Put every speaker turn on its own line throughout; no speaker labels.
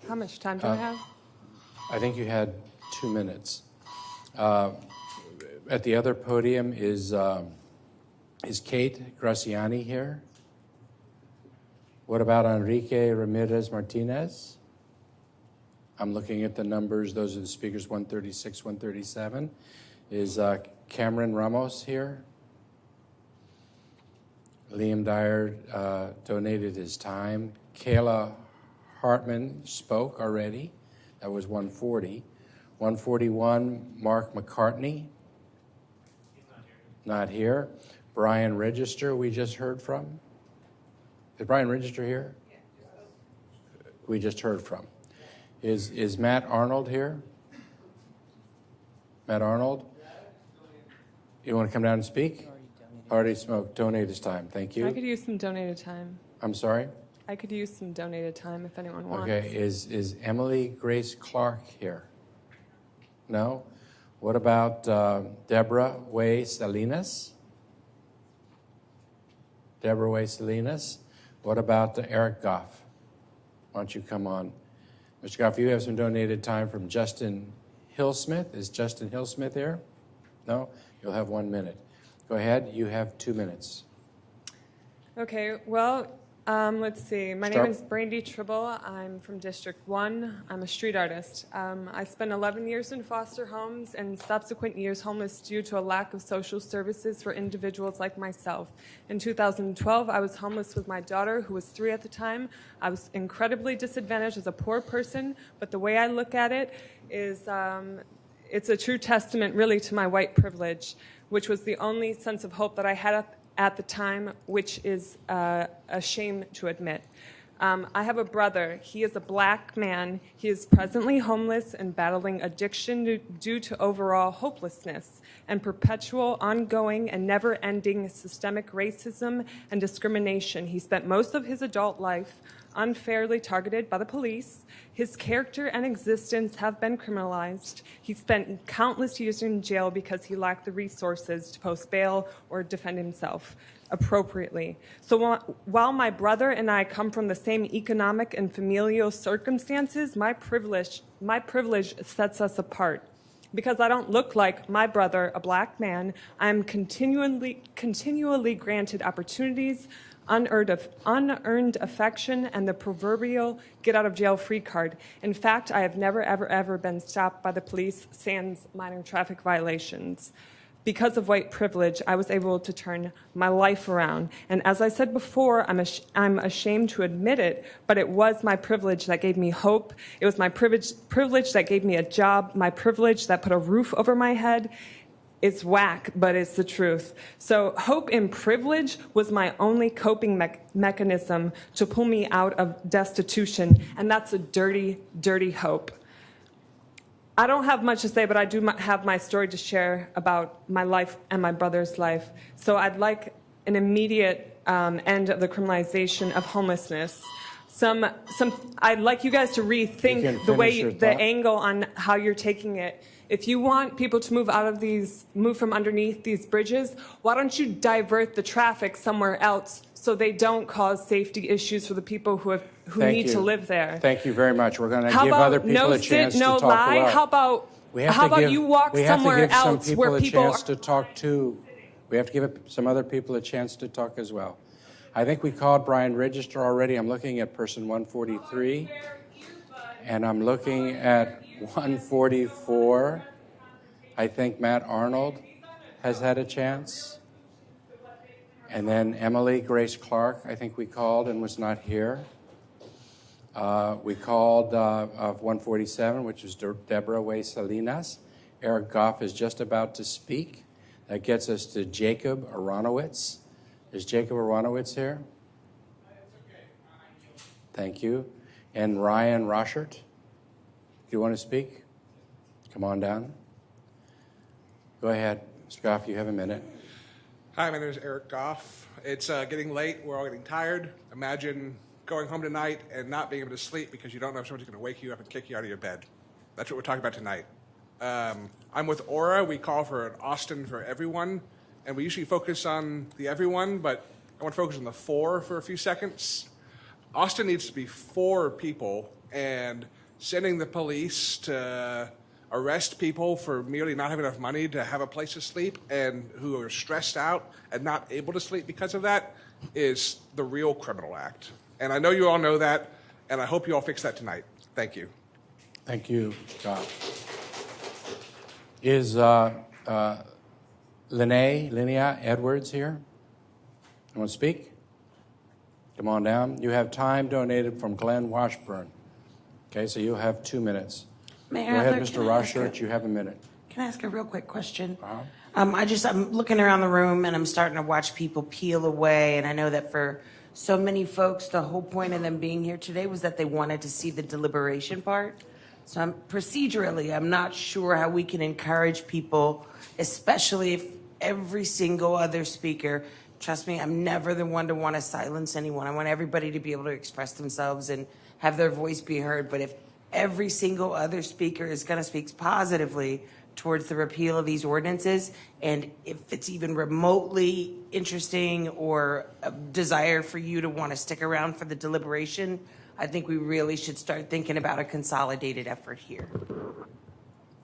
How much time do I have?
I think you had 2 minutes. At the other podium is Kate Graciani here? What about Enrique Ramirez Martinez? I'm looking at the numbers. Those are the speakers, 136, 137. Is Cameron Ramos here? Liam Dyer donated his time. Kayla Hartman spoke already. That was 140. 141, Mark McCartney. He's not here. Brian Register, we just heard from. Is Brian Register here? Yeah. We just heard from. Is Matt Arnold here? Matt Arnold? You want to come down and speak? Already smoked. Donate his time. Thank you.
I could use some donated time.
I'm sorry?
I could use some donated time if anyone wants.
Okay. Is Emily Grace Clark here? No? What about Deborah Way Salinas? Deborah Way Salinas? What about Eric Goff? Why don't you come on? Mr. Goff, you have some donated time from Justin Hillsmith. Is Justin Hillsmith here? No? You'll have 1 minute. Go ahead. You have 2 minutes.
Okay, well, let's see. My name is Brandy Tribble. I'm from District 1. I'm a street artist. I spent 11 years in foster homes and subsequent years homeless due to a lack of social services for individuals like myself. In 2012, I was homeless with my daughter, who was 3 at the time. I was incredibly disadvantaged as a poor person, but the way I look at it is it's a true testament, really, to my white privilege, which was the only sense of hope that I had at the time, which is a shame to admit. I have a brother. He is a black man. He is presently homeless and battling addiction due to overall hopelessness and perpetual, ongoing, and never-ending systemic racism and discrimination. He spent most of his adult life unfairly targeted by the police. His character and existence have been criminalized. He spent countless years in jail because he lacked the resources to post bail or defend himself appropriately. So while my brother and I come from the same economic and familial circumstances, my privilege sets us apart. Because I don't look like my brother, a black man, I'm continually granted opportunities, unearned affection, and the proverbial get-out-of-jail-free card. In fact, I have never, ever been stopped by the police, sans minor traffic violations. Because of white privilege, I was able to turn my life around. And as I said before, I'm ashamed to admit it, but it was my privilege that gave me hope. It was my privilege that gave me a job, my privilege that put a roof over my head. It's whack, but it's the truth. So hope and privilege was my only coping mechanism to pull me out of destitution, and that's a dirty, dirty hope. I don't have much to say, but I do have my story to share about my life and my brother's life. So I'd like an immediate end of the criminalization of homelessness. I'd like you guys to rethink the angle on how you're taking it. If you want people to move from underneath these bridges, why don't you divert the traffic somewhere else so they don't cause safety issues for the people who need to live there?
Thanhave you very much. We're going to give other people a chance to talk.
How about you walk somewhere else where people
We have to give some other people a chance to talk as well. I think we called Brian Register already. I'm looking at person 143, and I'm looking at 144. I think Matt Arnold has had a chance. And then Emily Grace Clark, I think we called and was not here. We called of 147, which is Deborah Way Salinas. Eric Goff is just about to speak. That gets us to Jacob Aronowitz. Is Jacob Aronowitz here? Thank you. And Ryan Roschert. Do you want to speak? Come on down. Go ahead. Mr. Goff, you have a minute.
Hi, my name is Eric Goff. It's getting late. We're all getting tired. Imagine going home tonight and not being able to sleep because you don't know if someone's going to wake you up and kick you out of your bed. That's what we're talking about tonight. I'm with Aura. We call for an Austin for everyone, and we usually focus on the everyone, but I want to focus on the for a few seconds. Austin needs to be for people, and sending the police to arrest people for merely not having enough money to have a place to sleep and who are stressed out and not able to sleep because of that is the real criminal act. And I know you all know that, and I hope you all fix that tonight. Thank you.
Thank you, Scott. Is Linnea Edwards here? You want to speak? Come on down. You have time donated from Glenn Washburn. Okay, so you have 2 minutes.
Mayor
Go ahead,
Adler,
Mr. Rochert, you have a minute.
Can I ask a real quick question?
Uh-huh.
I'm looking around the room and I'm starting to watch people peel away, and I know that for so many folks, the whole point of them being here today was that they wanted to see the deliberation part. So procedurally, I'm not sure how we can encourage people, especially if every single other speaker, trust me, I'm never the one to want to silence anyone. I want everybody to be able to express themselves and have their voice be heard. But if every single other speaker is going to speak positively towards the repeal of these ordinances, and if it's even remotely interesting or a desire for you to want to stick around for the deliberation, I think we really should start thinking about a consolidated effort here.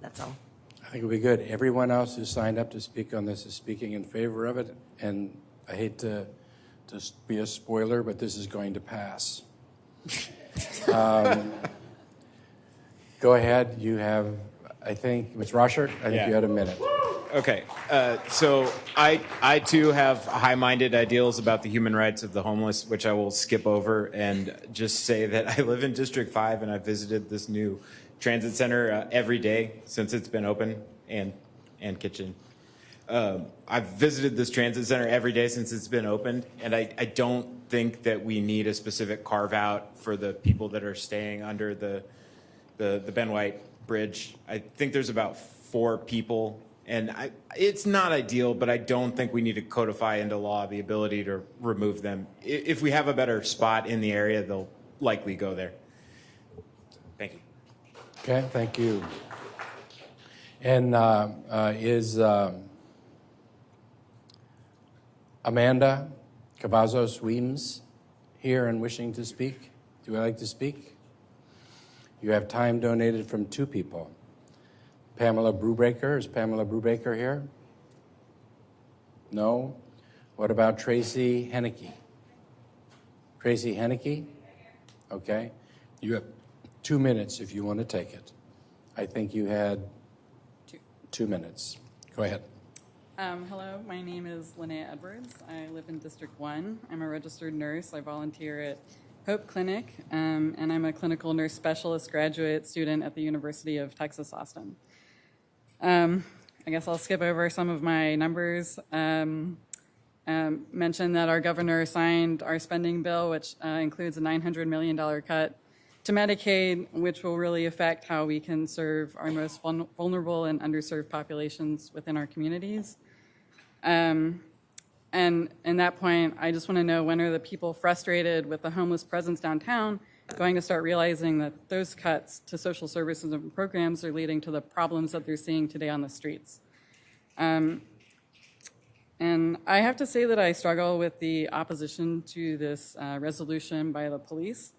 That's all.
I think it'll be good. Everyone else who signed up to speak on this is speaking in favor of it, and I hate to be a spoiler, but this is going to pass. Go ahead. You have, I think, Ms. Rochert, I think you had a minute.
Okay. So I too have high-minded ideals about the human rights of the homeless, which I will skip over and just say that I live in District 5 and I visited this new transit center every day since it's been open, and kitchen. I've visited this transit center every day since it's been opened, and I don't think that we need a specific carve-out for the people that are staying under the Ben White Bridge. I think there's about 4 people, and it's not ideal, but I don't think we need to codify into law the ability to remove them. If we have a better spot in the area, they'll likely go there. Thank you.
Okay, thank you. And is Amanda Cavazos Weems here and wishing to speak? Do you like to speak? You have time donated from 2 people. Pamela Brubaker. Is Pamela Brubaker here? No? What about Tracy Henneke? Tracy Henneke? Okay. You have 2 minutes if you want to take it. I think you had 2 minutes. Go ahead.
Hello, my name is Linnea Edwards. I live in District 1. I'm a registered nurse. I volunteer at Hope Clinic, and I'm a clinical nurse specialist graduate student at the University of Texas, Austin. I guess I'll skip over some of my numbers. Mention that our governor signed our spending bill, which includes a $900 million cut to Medicaid, which will really affect how we can serve our most vulnerable and underserved populations within our communities. And in that point, I just want to know, when are the people frustrated with the homeless presence downtown going to start realizing that those cuts to social services and programs are leading to the problems that they're seeing today on the streets? And I have to say that I struggle with the opposition to this resolution by the police.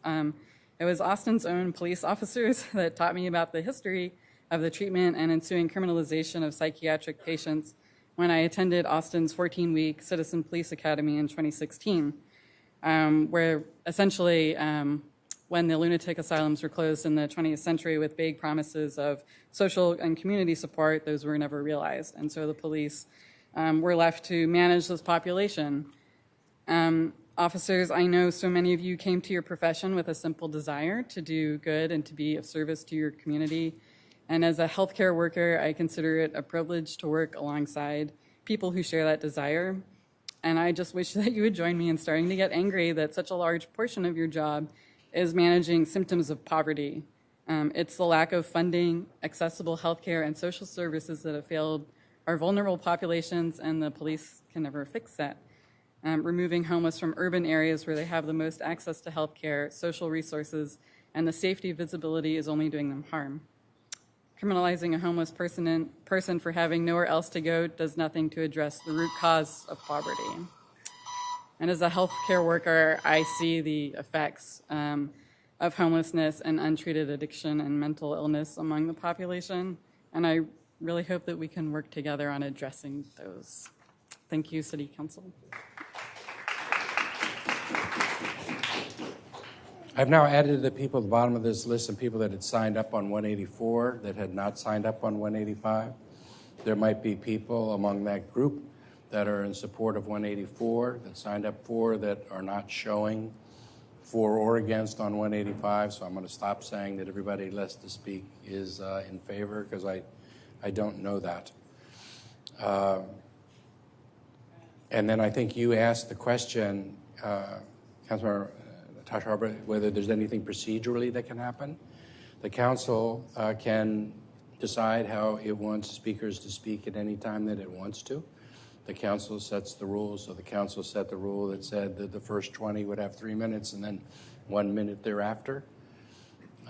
It was Austin's own police officers that taught me about the history of the treatment and ensuing criminalization of psychiatric patients when I attended Austin's 14-week Citizen Police Academy in 2016, where essentially when the lunatic asylums were closed in the 20th century with vague promises of social and community support, those were never realized. And so the police were left to manage this population. Officers, I know so many of you came to your profession with a simple desire to do good and to be of service to your community. And as a healthcare worker, I consider it a privilege to work alongside people who share that desire. And I just wish that you would join me in starting to get angry that such a large portion of your job is managing symptoms of poverty. It's the lack of funding, accessible healthcare, and social services that have failed our vulnerable populations, and the police can never fix that. Removing homeless from urban areas where they have the most access to healthcare, social resources, and the safety visibility is only doing them harm. Criminalizing a homeless person for having nowhere else to go does nothing to address the root cause of poverty. And as a healthcare worker, I see the effects of homelessness and untreated addiction and mental illness among the population. And I really hope that we can work together on addressing those. Thank you, City Council.
I've now added the people at the bottom of this list some people that had signed up on 184 that had not signed up on 185. There might be people among that group that are in support of 184 that signed up for that are not showing for or against on 185. So I'm going to stop saying that everybody left to speak is in favor, because I don't know that. And then I think you asked the question, Councilmember Tasha Harbor, whether there's anything procedurally that can happen. The council can decide how it wants speakers to speak at any time that it wants to. The council sets the rules, so the council set the rule that said that the first 20 would have 3 minutes and then 1 minute thereafter.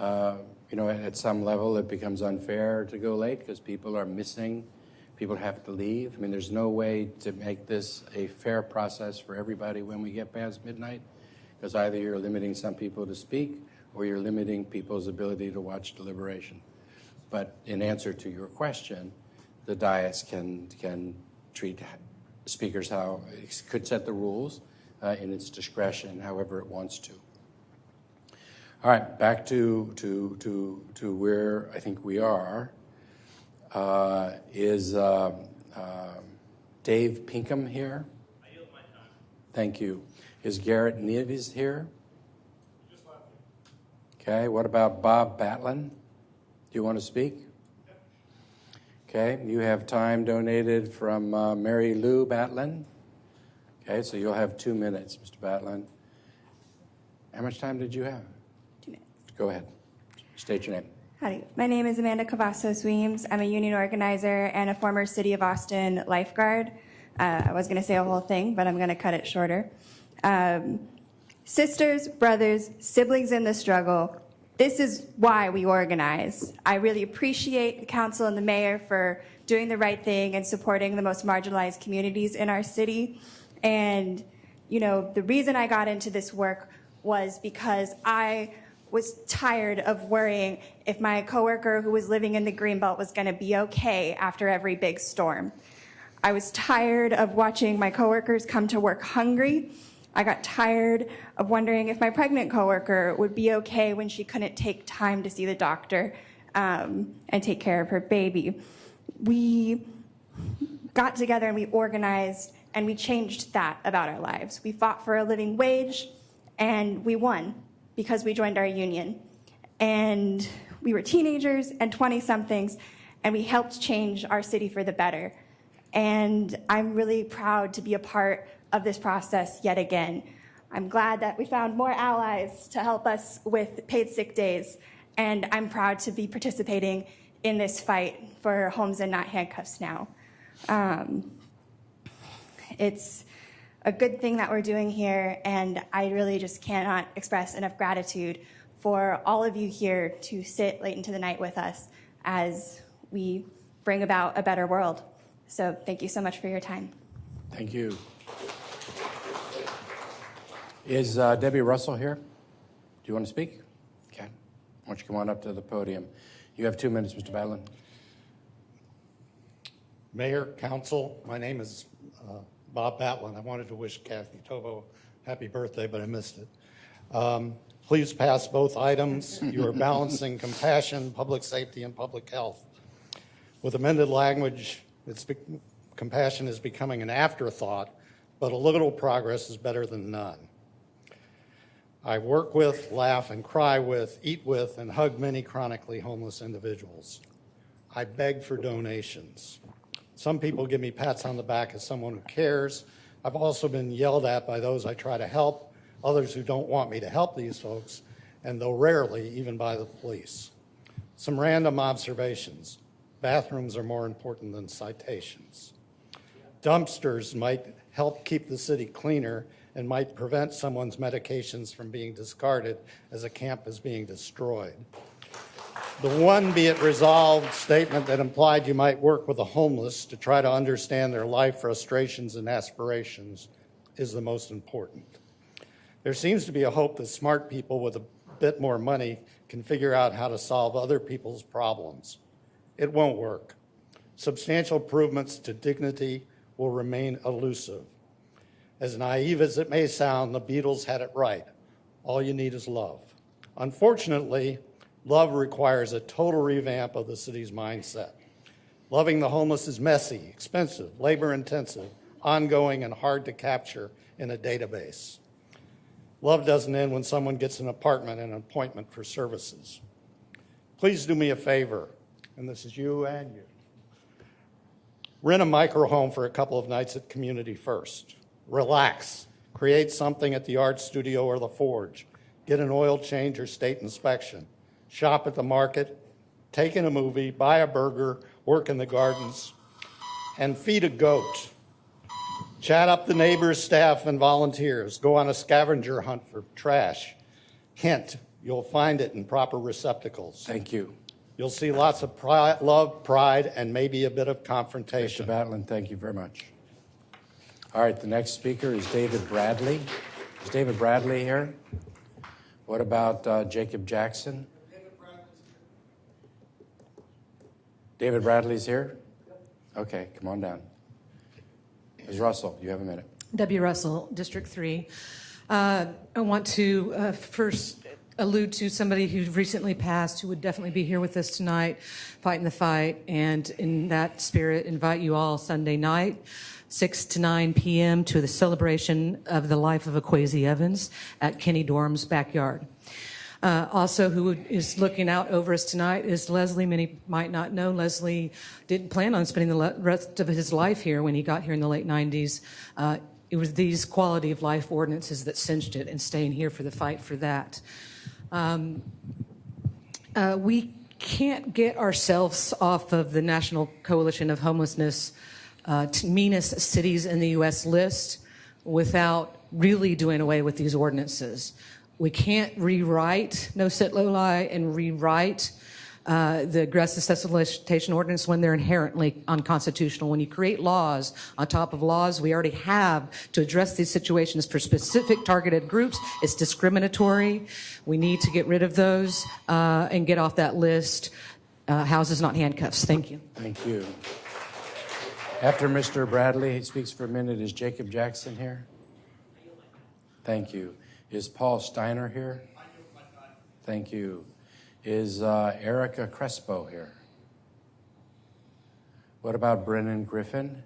At some level it becomes unfair to go late because people are missing, people have to leave. I mean, there's no way to make this a fair process for everybody when we get past midnight, because either you're limiting some people to speak or you're limiting people's ability to watch deliberation. But in answer to your question, the dais can treat speakers how it could set the rules in its discretion, however it wants to. All right, back to where I think we are. Is Dave Pinkham here?
I yield my time.
Thank you. Is Garrett Neves here? Just left. Okay, what about Bob Batlin? Do you want to speak? Yep. Okay, you have time donated from Mary Lou Batlin. Okay, so you'll have 2 minutes, Mr. Batlin. How much time did you have?
2 minutes.
Go ahead. State your name.
Howdy. My name is Amanda Cavazos Weems. I'm a union organizer and a former City of Austin lifeguard. I was going to say a whole thing, but I'm going to cut it shorter. Sisters, brothers, siblings in the struggle, this is why we organize. I really appreciate the council and the mayor for doing the right thing and supporting the most marginalized communities in our city. And, the reason I got into this work was because I was tired of worrying if my coworker who was living in the Greenbelt was going to be okay after every big storm. I was tired of watching my coworkers come to work hungry. I got tired of wondering if my pregnant coworker would be okay when she couldn't take time to see the doctor and take care of her baby. We got together and we organized and we changed that about our lives. We fought for a living wage and we won because we joined our union. And we were teenagers and 20-somethings, and we helped change our city for the better. And I'm really proud to be a part of this process yet again. I'm glad that we found more allies to help us with paid sick days, and I'm proud to be participating in this fight for homes and not handcuffs now. It's a good thing that we're doing here, and I really just cannot express enough gratitude for all of you here to sit late into the night with us as we bring about a better world. So thank you so much for your time.
Thank you. Is Debbie Russell here? Do you want to speak? Okay. Why don't you come on up to the podium? You have 2 minutes, Mr. Batlin.
Mayor, Council, my name is Bob Batlin. I wanted to wish Kathy Tovo happy birthday, but I missed it. Please pass both items. You are balancing compassion, public safety, and public health. With amended language, compassion is becoming an afterthought, but a little progress is better than none. I work with, laugh and cry with, eat with, and hug many chronically homeless individuals. I beg for donations. Some people give me pats on the back as someone who cares. I've also been yelled at by those I try to help, others who don't want me to help these folks, and though rarely, even by the police. Some random observations. Bathrooms are more important than citations. Dumpsters might help keep the city cleaner and might prevent someone's medications from being discarded as a camp is being destroyed. The one be it resolved statement that implied you might work with the homeless to try to understand their life frustrations and aspirations is the most important. There seems to be a hope that smart people with a bit more money can figure out how to solve other people's problems. It won't work. Substantial improvements to dignity will remain elusive. As naive as it may sound, the Beatles had it right. All you need is love. Unfortunately, love requires a total revamp of the city's mindset. Loving the homeless is messy, expensive, labor-intensive, ongoing, and hard to capture in a database. Love doesn't end when someone gets an apartment and an appointment for services. Please do me a favor, and this is you and you. Rent a microhome for a couple of nights at Community First. Relax. Create something at the art studio or the Forge. Get an oil change or state inspection. Shop at the market. Take in a movie. Buy a burger. Work in the gardens. And feed a goat. Chat up the neighbors, staff, and volunteers. Go on a scavenger hunt for trash. Hint, you'll find it in proper receptacles.
Thank you.
You'll see lots of love, pride, and maybe a bit of confrontation.
Mr. Batlin, thank you very much. All right, the next speaker is David Bradley. Is David Bradley here? What about Jacob Jackson? David Bradley's here? Okay, come on down. Ms. Russell, you have a minute.
W. Russell, District 3. I want to first allude to somebody who recently passed who would definitely be here with us tonight, fighting the fight, and in that spirit, invite you all Sunday night, 6 to 9 p.m. to the celebration of the life of Akwesi Evans at Kenny Dorm's backyard. Also, who is looking out over us tonight is Leslie. Many might not know Leslie didn't plan on spending the rest of his life here when he got here in the late 90s. It was these quality of life ordinances that cinched it, and staying here for the fight for that. We can't get ourselves off of the National Coalition of Homelessness meanest cities in the U.S. list without really doing away with these ordinances. We can't rewrite no-sit, low-lie and rewrite the aggressive solicitation ordinance when they're inherently unconstitutional. When you create laws on top of laws we already have to address these situations for specific targeted groups, it's discriminatory. We need to get rid of those and get off that list. Houses, not handcuffs. Thank you.
Thank you. After Mr. Bradley speaks for a minute, is Jacob Jackson here? Thank you. Is Paul Steiner here? Thank you. Is Erica Crespo here? What about Brennan Griffin?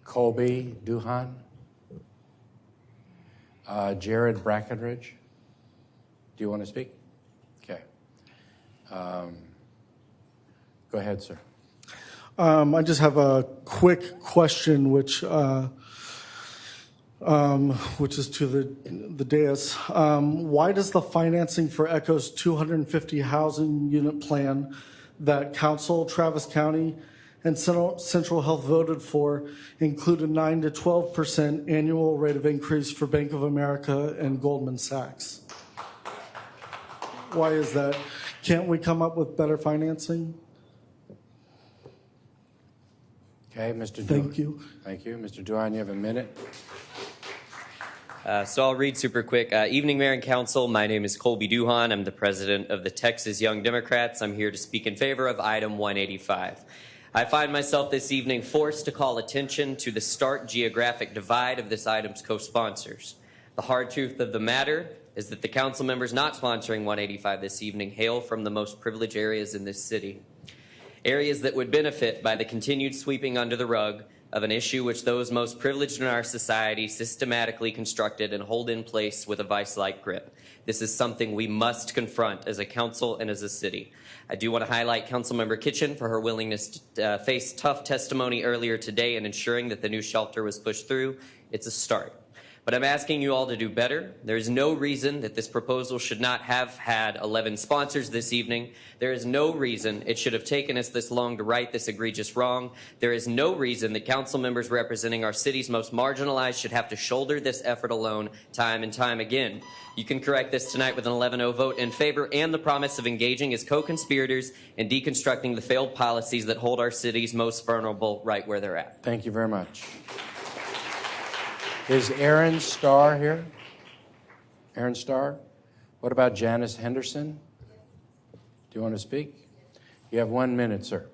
Colby Duhan? Jared Brackenridge? Do you want to speak? Okay. Go ahead, sir.
I just have a quick question, which is to the dais. Why does the financing for ECHO's 250 housing unit plan that Council, Travis County, and Central Health voted for include a 9 to 12% annual rate of increase for Bank of America and Goldman Sachs? Why is that? Can't we come up with better financing?
Okay, Mr. Duhan.
Thank you.
Thank you. Mr. Duhan, you have a minute.
So I'll read super quick. Evening, Mayor and Council. My name is Colby Duhan. I'm the president of the Texas Young Democrats. I'm here to speak in favor of item 185. I find myself this evening forced to call attention to the stark geographic divide of this item's co-sponsors. The hard truth of the matter is that the council members not sponsoring 185 this evening hail from the most privileged areas in this city. Areas that would benefit by the continued sweeping under the rug of an issue which those most privileged in our society systematically constructed and hold in place with a vice-like grip. This is something we must confront as a council and as a city. I do want to highlight Councilmember Kitchen for her willingness to face tough testimony earlier today in ensuring that the new shelter was pushed through. It's a start. But I'm asking you all to do better. There is no reason that this proposal should not have had 11 sponsors this evening. There is no reason it should have taken us this long to right this egregious wrong. There is no reason that council members representing our city's most marginalized should have to shoulder this effort alone time and time again. You can correct this tonight with an 11-0 vote in favor and the promise of engaging as co-conspirators in deconstructing the failed policies that hold our city's most vulnerable right where they're at.
Thank you very much. Is Aaron Starr here? Aaron Starr? What about Janice Henderson? Do you want to speak? You have 1 minute, sir.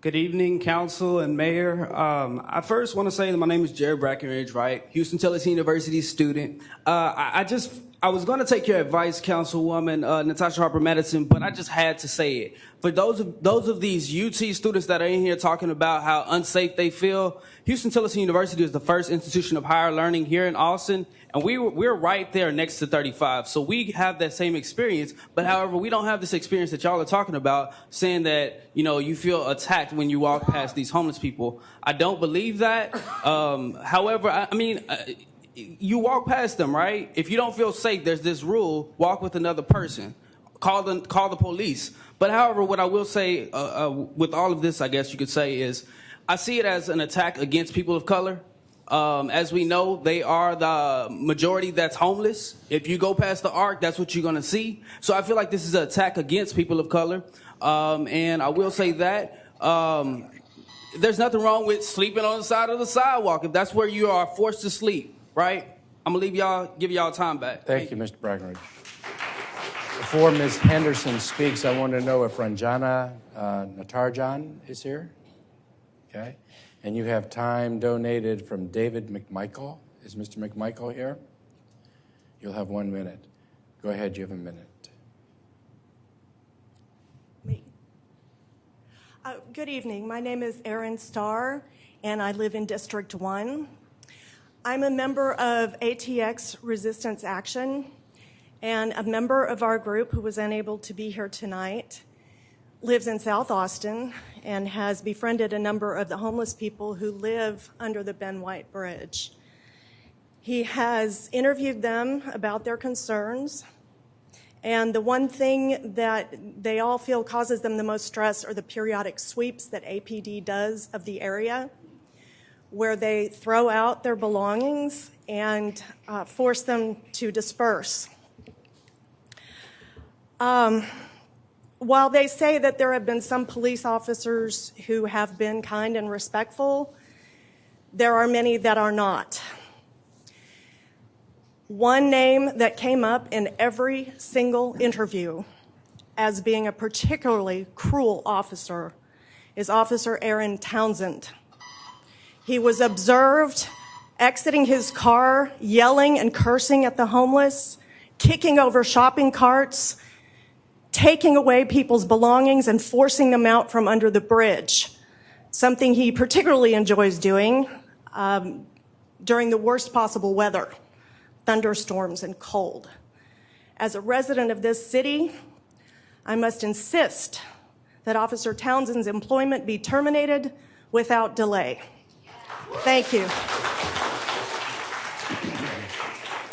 Good evening, council and mayor. I first want to say that my name is Jared Brackenridge, right? Houston Tillotson University student. I was going to take your advice, Councilwoman Natasha Harper Madison, but I just had to say it. For those of these UT students that are in here talking about how unsafe they feel, Houston Tillotson University is the first institution of higher learning here in Austin, and we're right there next to 35. So we have that same experience, but however, we don't have this experience that y'all are talking about, saying that, you know, you feel attacked when you walk past these homeless people. I don't believe that. However, you walk past them, right? If you don't feel safe, there's this rule: walk with another person, call the police. But however, what I will say with all of this, I guess you could say, is I see it as an attack against people of color. As we know, they are the majority that's homeless. If you go past the arc, that's what you're going to see. So I feel like this is an attack against people of color. And I will say that there's nothing wrong with sleeping on the side of the sidewalk if that's where you are forced to sleep. Right? I'm going to give y'all time back.
Thank you, Mr. Brackenridge. Before Ms. Henderson speaks, I want to know if Ranjana Natarjan is here. Okay. And you have time donated from David McMichael. Is Mr. McMichael here? You'll have 1 minute. Go ahead, you have a minute.
Me. Good evening. My name is Erin Starr, and I live in District 1. I'm a member of ATX Resistance Action, and a member of our group who was unable to be here tonight lives in South Austin and has befriended a number of the homeless people who live under the Ben White Bridge. He has interviewed them about their concerns, and the one thing that they all feel causes them the most stress are the periodic sweeps that APD does of the area, where they throw out their belongings and force them to disperse. While they say that there have been some police officers who have been kind and respectful, there are many that are not. One name that came up in every single interview as being a particularly cruel officer is Officer Aaron Townsend. He was observed exiting his car, yelling and cursing at the homeless, kicking over shopping carts, taking away people's belongings and forcing them out from under the bridge, something he particularly enjoys doing during the worst possible weather, thunderstorms and cold. As a resident of this city, I must insist that Officer Townsend's employment be terminated without delay. Thank you.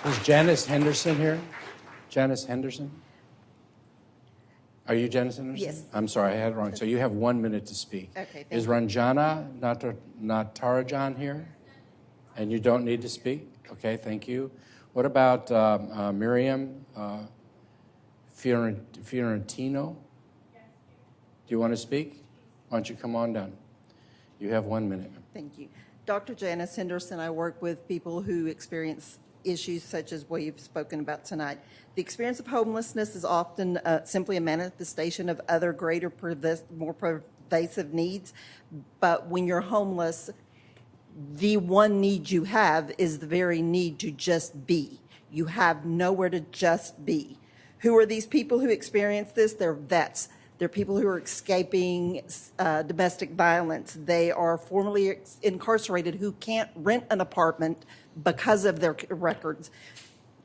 Is Janice Henderson here? Janice Henderson? Are you Janice Henderson?
Yes.
I'm sorry, I had it wrong. So you have 1 minute to speak.
Okay,
Is Ranjana Natarajan here? And you don't need to speak? Okay, thank you. What about Miriam Fiorentino? Do you want to speak? Why don't you come on down? You have 1 minute.
Thank you. Dr. Janice Henderson, I work with people who experience issues such as what you've spoken about tonight. The experience of homelessness is often simply a manifestation of other greater, more pervasive needs. But when you're homeless, the one need you have is the very need to just be. You have nowhere to just be. Who are these people who experience this? They're vets. They're people who are escaping domestic violence. They are formerly incarcerated who can't rent an apartment because of their records.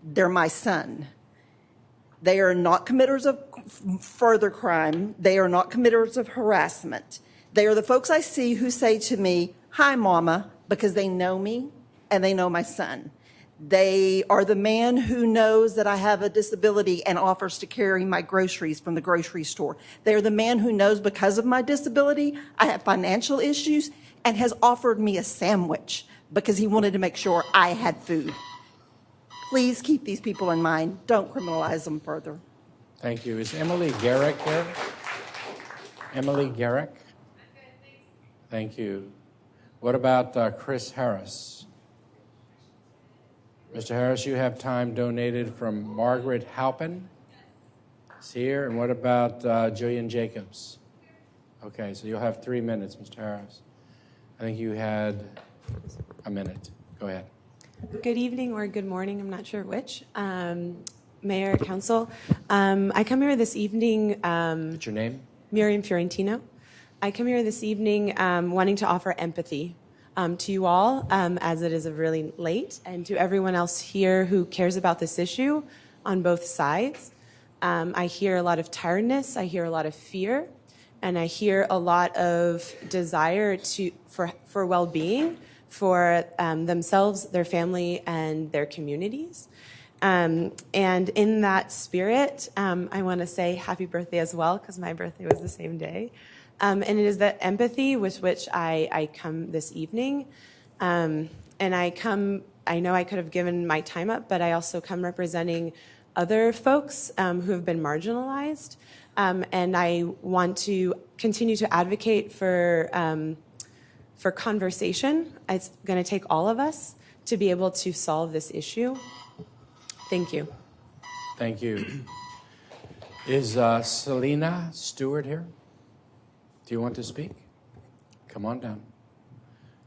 They're my son. They are not committers of further crime. They are not committers of harassment. They are the folks I see who say to me, "Hi, Mama," because they know me and they know my son. They are the man who knows that I have a disability and offers to carry my groceries from the grocery store. They are the man who knows because of my disability I have financial issues and has offered me a sandwich because he wanted to make sure I had food. Please keep these people in mind. Don't criminalize them further.
Thank you. Is Emily Garrick here? Emily Garrick? Thank you. What about Chris Harris? Mr. Harris, you have time donated from Margaret Halpin. Is here. And what about Jillian Jacobs? Okay, so you'll have 3 minutes, Mr. Harris. I think you had a minute. Go ahead.
Good evening or good morning, I'm not sure which. Mayor, Council. I come here this evening.
What's your name?
Miriam Fiorentino. I come here this evening wanting to offer empathy to you all, as it is really late, and to everyone else here who cares about this issue on both sides. I hear a lot of tiredness, I hear a lot of fear, and I hear a lot of desire for well-being for themselves, their family, and their communities. And in that spirit, I want to say happy birthday as well, because my birthday was the same day. And it is that empathy with which I come this evening. And I know I could have given my time up, but I also come representing other folks who have been marginalized. And I want to continue to advocate for conversation. It's going to take all of us to be able to solve this issue. Thank you.
Thank you. Is Selena Stewart here? Do you want to speak? Come on down.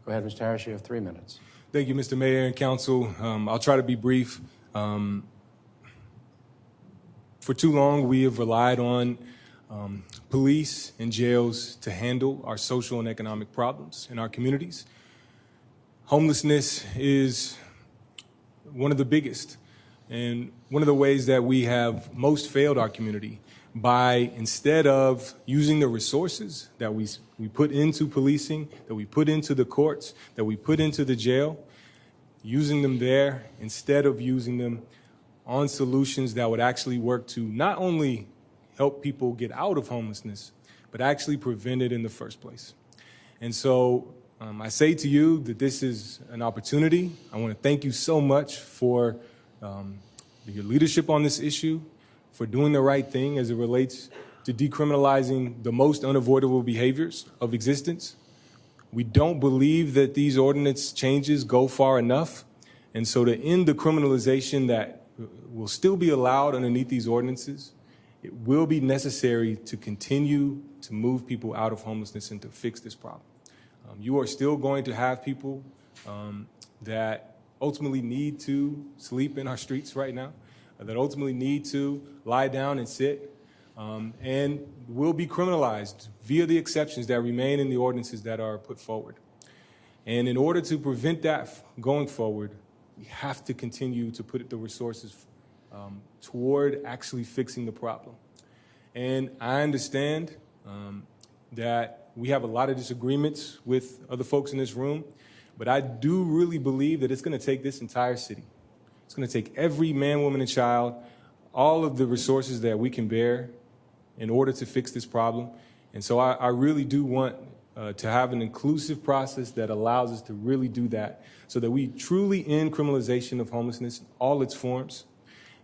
Go ahead, Mr. Harris, you have 3 minutes.
Thank you, Mr. Mayor and Council. I'll try to be brief. For too long, we have relied on police and jails to handle our social and economic problems in our communities. Homelessness is one of the biggest, and one of the ways that we have most failed our community by, instead of using the resources that we put into policing, that we put into the courts, that we put into the jail, using them there instead of using them on solutions that would actually work to not only help people get out of homelessness, but actually prevent it in the first place. And so I say to you that this is an opportunity. I want to thank you so much for your leadership on this issue, for doing the right thing as it relates to decriminalizing the most unavoidable behaviors of existence. We don't believe that these ordinance changes go far enough. And so to end the criminalization that will still be allowed underneath these ordinances, it will be necessary to continue to move people out of homelessness and to fix this problem. You are still going to have people that ultimately need to sleep in our streets right now, that ultimately need to lie down and sit, and will be criminalized via the exceptions that remain in the ordinances that are put forward. And in order to prevent that going forward, we have to continue to put the resources toward actually fixing the problem. And I understand that we have a lot of disagreements with other folks in this room, but I do really believe that it's going to take this entire city. It's going to take every man, woman, and child, all of the resources that we can bear in order to fix this problem. And so I really do want to have an inclusive process that allows us to really do that so that we truly end criminalization of homelessness in all its forms.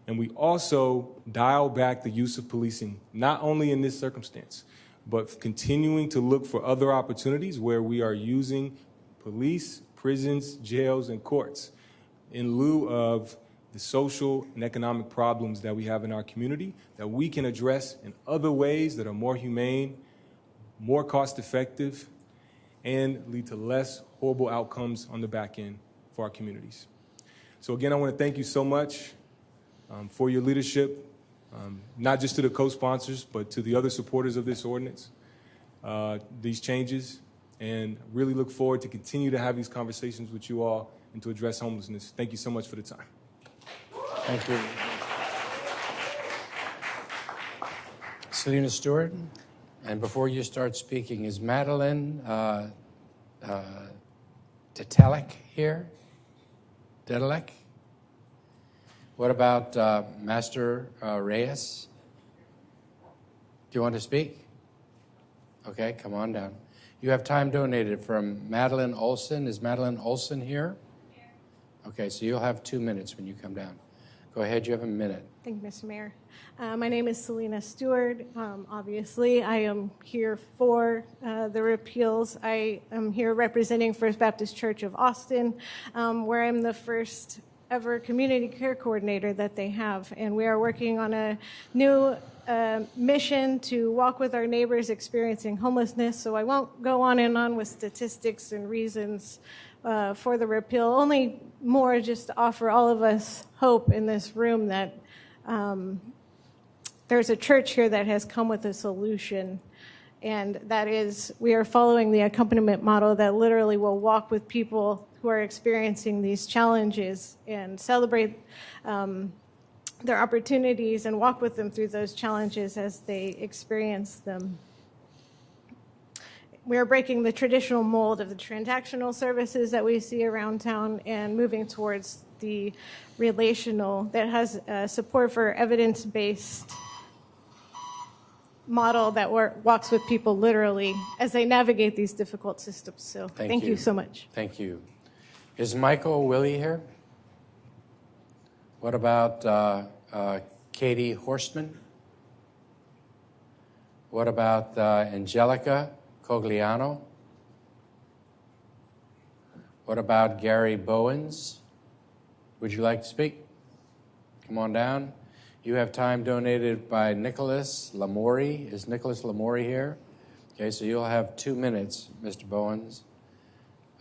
And we also dial back the use of policing, not only in this circumstance, but continuing to look for other opportunities where we are using police, prisons, jails, and courts in lieu of the social and economic problems that we have in our community that we can address in other ways that are more humane, more cost-effective, and lead to less horrible outcomes on the back end for our communities. So again, I want to thank you so much for your leadership, not just to the co-sponsors, but to the other supporters of this ordinance, these changes, and really look forward to continue to have these conversations with you all and to address homelessness. Thank you so much for the time.
Thank you. Selena Stewart, and before you start speaking, is Madeline Detelek here? Detelek? What about Master Reyes? Do you want to speak? Okay, come on down. You have time donated from Madeline Olson. Is Madeline Olson here? Okay, so you'll have 2 minutes when you come down. Go ahead, you have a minute.
Thank you, Mr. Mayor. My name is Selena Stewart. Obviously, I am here for the repeals. I am here representing First Baptist Church of Austin, where I'm the first ever community care coordinator that they have. And we are working on a new mission to walk with our neighbors experiencing homelessness. So I won't go on and on with statistics and reasons for the repeal, only more just to offer all of us hope in this room that there's a church here that has come with a solution. And that is, we are following the accompaniment model that literally will walk with people who are experiencing these challenges and celebrate their opportunities and walk with them through those challenges as they experience them. We are breaking the traditional mold of the transactional services that we see around town and moving towards the relational that has support for evidence-based model that walks with people literally as they navigate these difficult systems. So thank you so much.
Thank you. Is Michael Willie here? What about Katie Horstman? What about Angelica Cogliano? What about Gary Bowens? Would you like to speak? Come on down. You have time donated by Nicholas Lamori. Is Nicholas Lamori here? Okay, so you'll have 2 minutes, Mr. Bowens.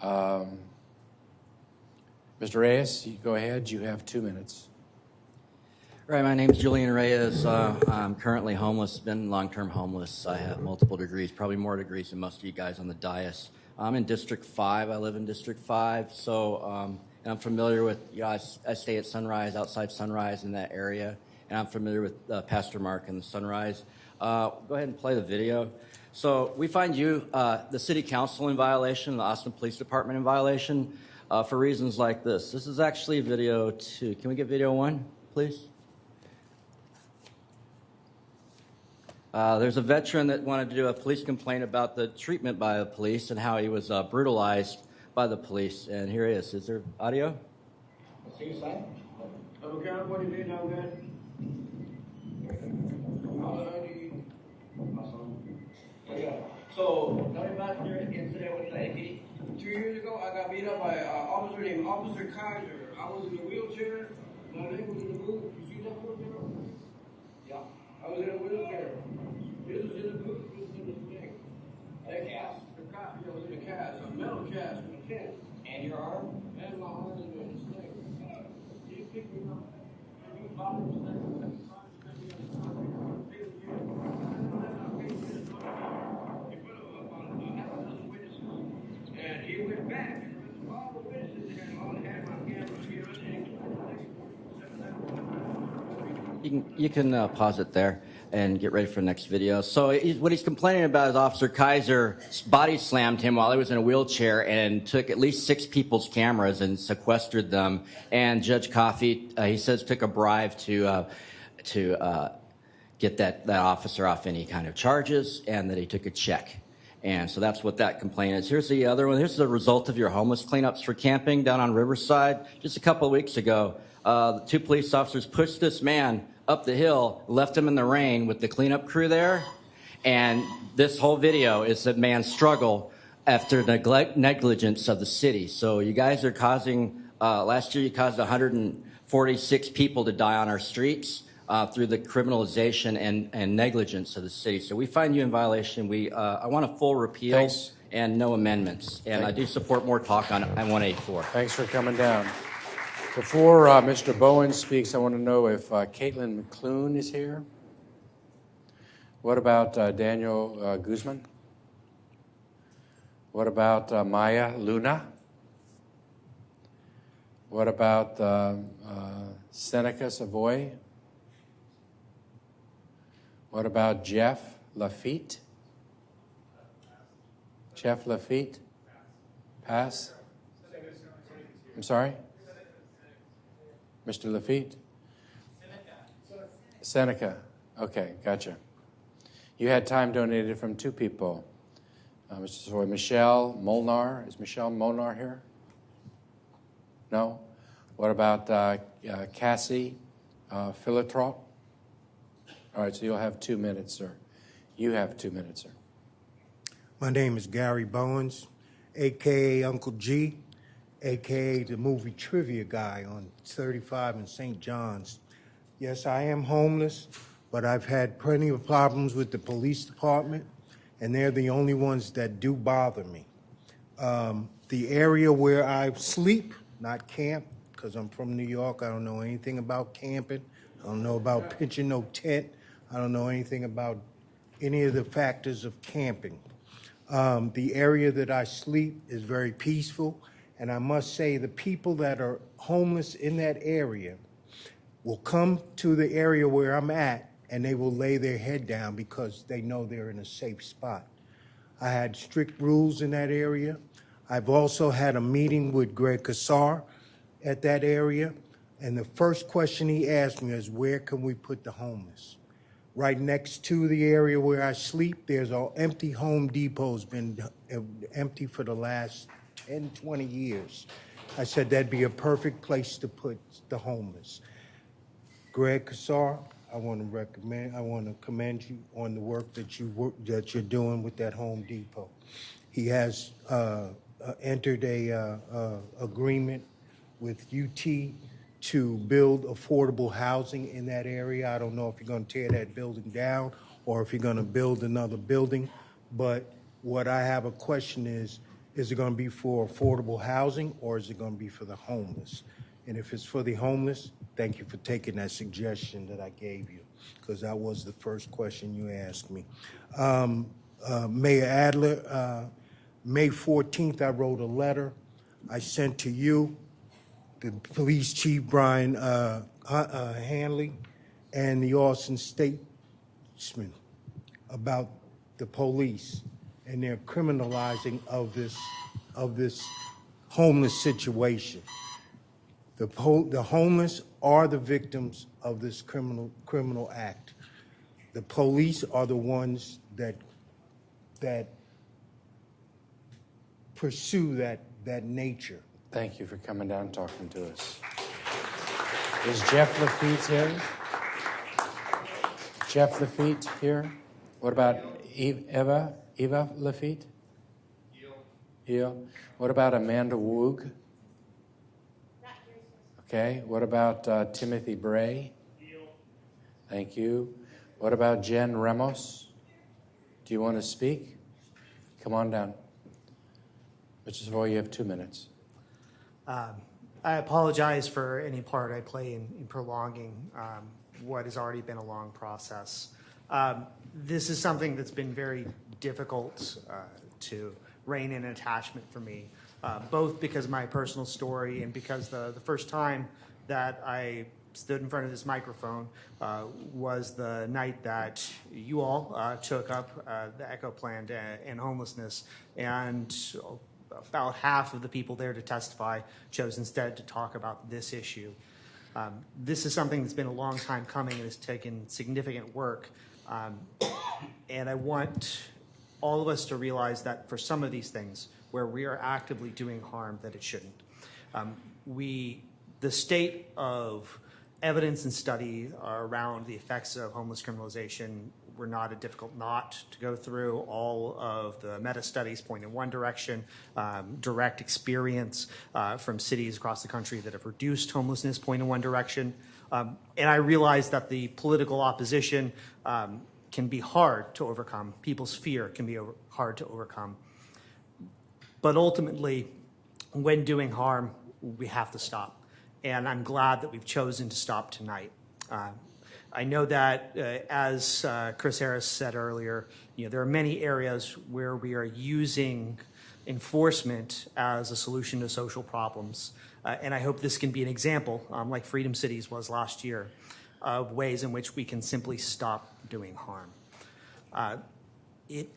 Mr. Reyes, you go ahead. You have 2 minutes.
Right, my name's Julian Reyes. I'm currently homeless, been long-term homeless. I have multiple degrees, probably more degrees than most of you guys on the dais. I'm in District 5. I live in District 5, so I'm familiar with, I stay at Sunrise, outside Sunrise in that area, and I'm familiar with Pastor Mark and the Sunrise. Go ahead and play the video. So we find you, the City Council, in violation, the Austin Police Department in violation, for reasons like this. This is actually video 2. Can we get video 1, please? There's a veteran that wanted to do a police complaint about the treatment by the police and how he was brutalized by the police. And here he is. Is there audio?
See, son? I'm accountable to you now, man. So, tell me about your incident with the AP. 2 years ago, I got beat up by an officer named Officer Kaiser. I was in a wheelchair. My leg was in the boot. You see that wheelchair? Yeah. I was in a wheelchair. This was in the boot. This was in the thing. A cast. I was in a cast. A metal cast with a tent. And your arm? And my arm is in this thing. You picked me up. You bothered me. And he went back and arrested all the witnesses and all had my cameras here.
You can pause it there and get ready for the next video. So what he's complaining about is Officer Kaiser body slammed him while he was in a wheelchair and took at least 6 people's cameras and sequestered them. And Judge Coffey, he says, took a bribe to get that officer off any kind of charges, and that he took a check. And so that's what that complaint is. Here's the other one. Here's the result of your homeless cleanups for camping down on Riverside. Just a couple of weeks ago, the 2 police officers pushed this man up the hill, left him in the rain with the cleanup crew there. And this whole video is that man's struggle after negligence of the city. So you guys are causing, last year you caused 146 people to die on our streets through the criminalization and negligence of the city. So we find you in violation. I want a full repeal.
Thanks.
And no amendments. And I do support more talk on 184.
Thanks for coming down. Before Mr. Bowen speaks, I want to know if Caitlin McClune is here. What about Daniel Guzman? What about Maya Luna? What about Seneca Savoy? What about Jeff Lafitte? Jeff Lafitte? Pass? I'm sorry? Mr. Lafitte? Seneca. Okay, gotcha. You had time donated from 2 people. Mr. Savoy, Michelle Molnar. Is Michelle Molnar here? No? What about Cassie Philatrop? All right, so you'll have 2 minutes, sir. You have 2 minutes, sir.
My name is Gary Bowens, a.k.a. Uncle G,
aka the movie Trivia Guy on 35 in St. John's. Yes, I am homeless, but I've had plenty of problems with the police department, and they're the only ones that do bother me. The area where I sleep, not camp, because I'm from New York, I don't know anything about camping. I don't know about pitching no tent. I don't know anything about any of the factors of camping. The area that I sleep is very peaceful, and I must say the people that are homeless in that area will come to the area where I'm at, and they will lay their head down because they know they're in a safe spot. I had strict rules in that area. I've also had a meeting with Greg Kassar at that area, and the first question he asked me is, where can we put the homeless? Right next to the area where I sleep, there's an empty Home Depot's been empty for the last 10, 20 years. I said that'd be a perfect place to put the homeless. Greg Kassar, I want to commend you on the work that you're doing with that Home Depot. He has entered a agreement with UT to build affordable housing in that area. I don't know if you're going to tear that building down or if you're going to build another building, but what I have a question is it going to be for affordable housing or is it going to be for the homeless? And if it's for the homeless, thank you for taking that suggestion that I gave you, because that was the first question you asked me. Mayor Adler, May 14th, I wrote a letter I sent to you, the Police Chief Brian Hanley, and the Austin Statesman about the police and their criminalizing of this homeless situation. The homeless are the victims of this criminal act. The police are the ones that pursue that nature.
Thank you for coming down and talking to us. Is Jeff Lafitte here? Jeff Lafitte here? What about Eva Lafitte? Eel. What about Amanda Woog? Okay. What about Timothy Bray? Thank you. What about Jen Ramos? Do you want to speak? Come on down. Mr. Savoy, you have 2 minutes.
I apologize for any part I play in prolonging what has already been a long process. This is something that's been very difficult to rein in attachment for me, both because of my personal story and because the first time that I stood in front of this microphone was the night that you all took up the ECHO plan and homelessness, and about half of the people there to testify chose instead to talk about this issue. This is something that's been a long time coming and has taken significant work. And I want all of us to realize that for some of these things where we are actively doing harm, that it shouldn't. The state of evidence and study around the effects of homeless criminalization were not a difficult knot to go through. All of the meta studies point in one direction, direct experience from cities across the country that have reduced homelessness point in one direction. And I realize that the political opposition can be hard to overcome. People's fear can be hard to overcome. But ultimately, when doing harm, we have to stop. And I'm glad that we've chosen to stop tonight. I know that, as Chris Harris said earlier, there are many areas where we are using enforcement as a solution to social problems. And I hope this can be an example, like Freedom Cities was last year, of ways in which we can simply stop doing harm.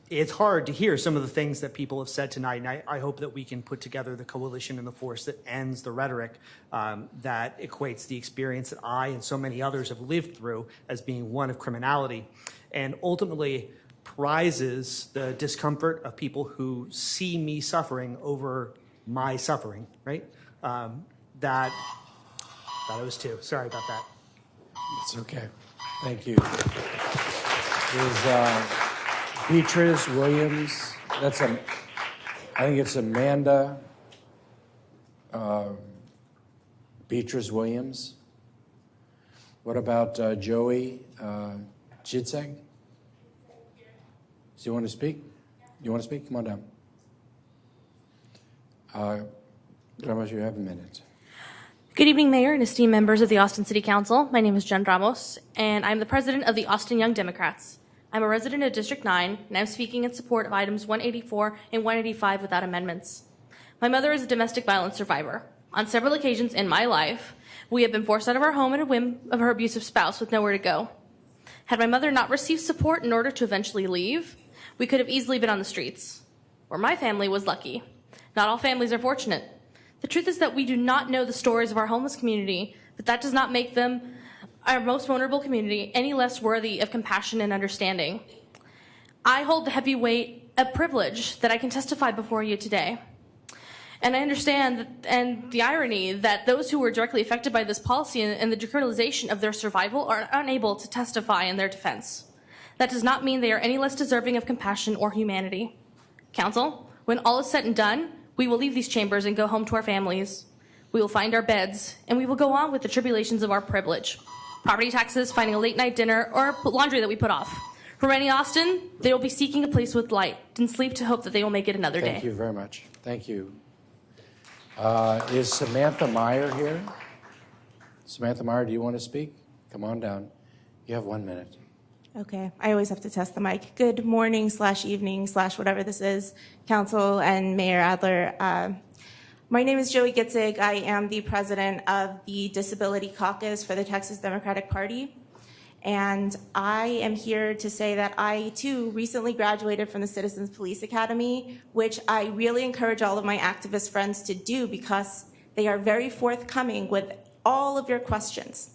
It's hard to hear some of the things that people have said tonight, and I hope that we can put together the coalition and the force that ends the rhetoric that equates the experience that I and so many others have lived through as being one of criminality, and ultimately prizes the discomfort of people who see me suffering over my suffering, right? That I was too. Sorry about that.
It's okay. Thank you. Beatrice Williams, I think it's Amanda Beatrice Williams? What about Joey Jitzeg? Do you want to speak? You want to speak? Come on down. Ramos, you have a minute.
Good evening, Mayor and esteemed members of the Austin City Council. My name is Jen Ramos, and I'm the president of the Austin Young Democrats. I'm a resident of District 9, and I'm speaking in support of items 184 and 185 without amendments. My mother is a domestic violence survivor. On several occasions in my life, we have been forced out of our home at a whim of her abusive spouse with nowhere to go. Had my mother not received support in order to eventually leave, we could have easily been on the streets. Or my family was lucky. Not all families are fortunate. The truth is that we do not know the stories of our homeless community, but that does not make them, our most vulnerable community, any less worthy of compassion and understanding. I hold the heavy weight of privilege that I can testify before you today. And I understand and the irony that those who were directly affected by this policy and the decriminalization of their survival are unable to testify in their defense. That does not mean they are any less deserving of compassion or humanity. Council, when all is said and done, we will leave these chambers and go home to our families. We will find our beds, and we will go on with the tribulations of our privilege. Property taxes, finding a late-night dinner, or laundry that we put off. For many Austin, they will be seeking a place with light and sleep to hope that they will make it another day.
Thank you very much. Thank you. Is Samantha Meyer here? Samantha Meyer, do you want to speak? Come on down. You have 1 minute.
Okay, I always have to test the mic. Good morning / evening / whatever this is, Council and Mayor Adler. My name is Joey Gitzig. I am the president of the Disability Caucus for the Texas Democratic Party. And I am here to say that I, too, recently graduated from the Citizens Police Academy, which I really encourage all of my activist friends to do because they are very forthcoming with all of your questions.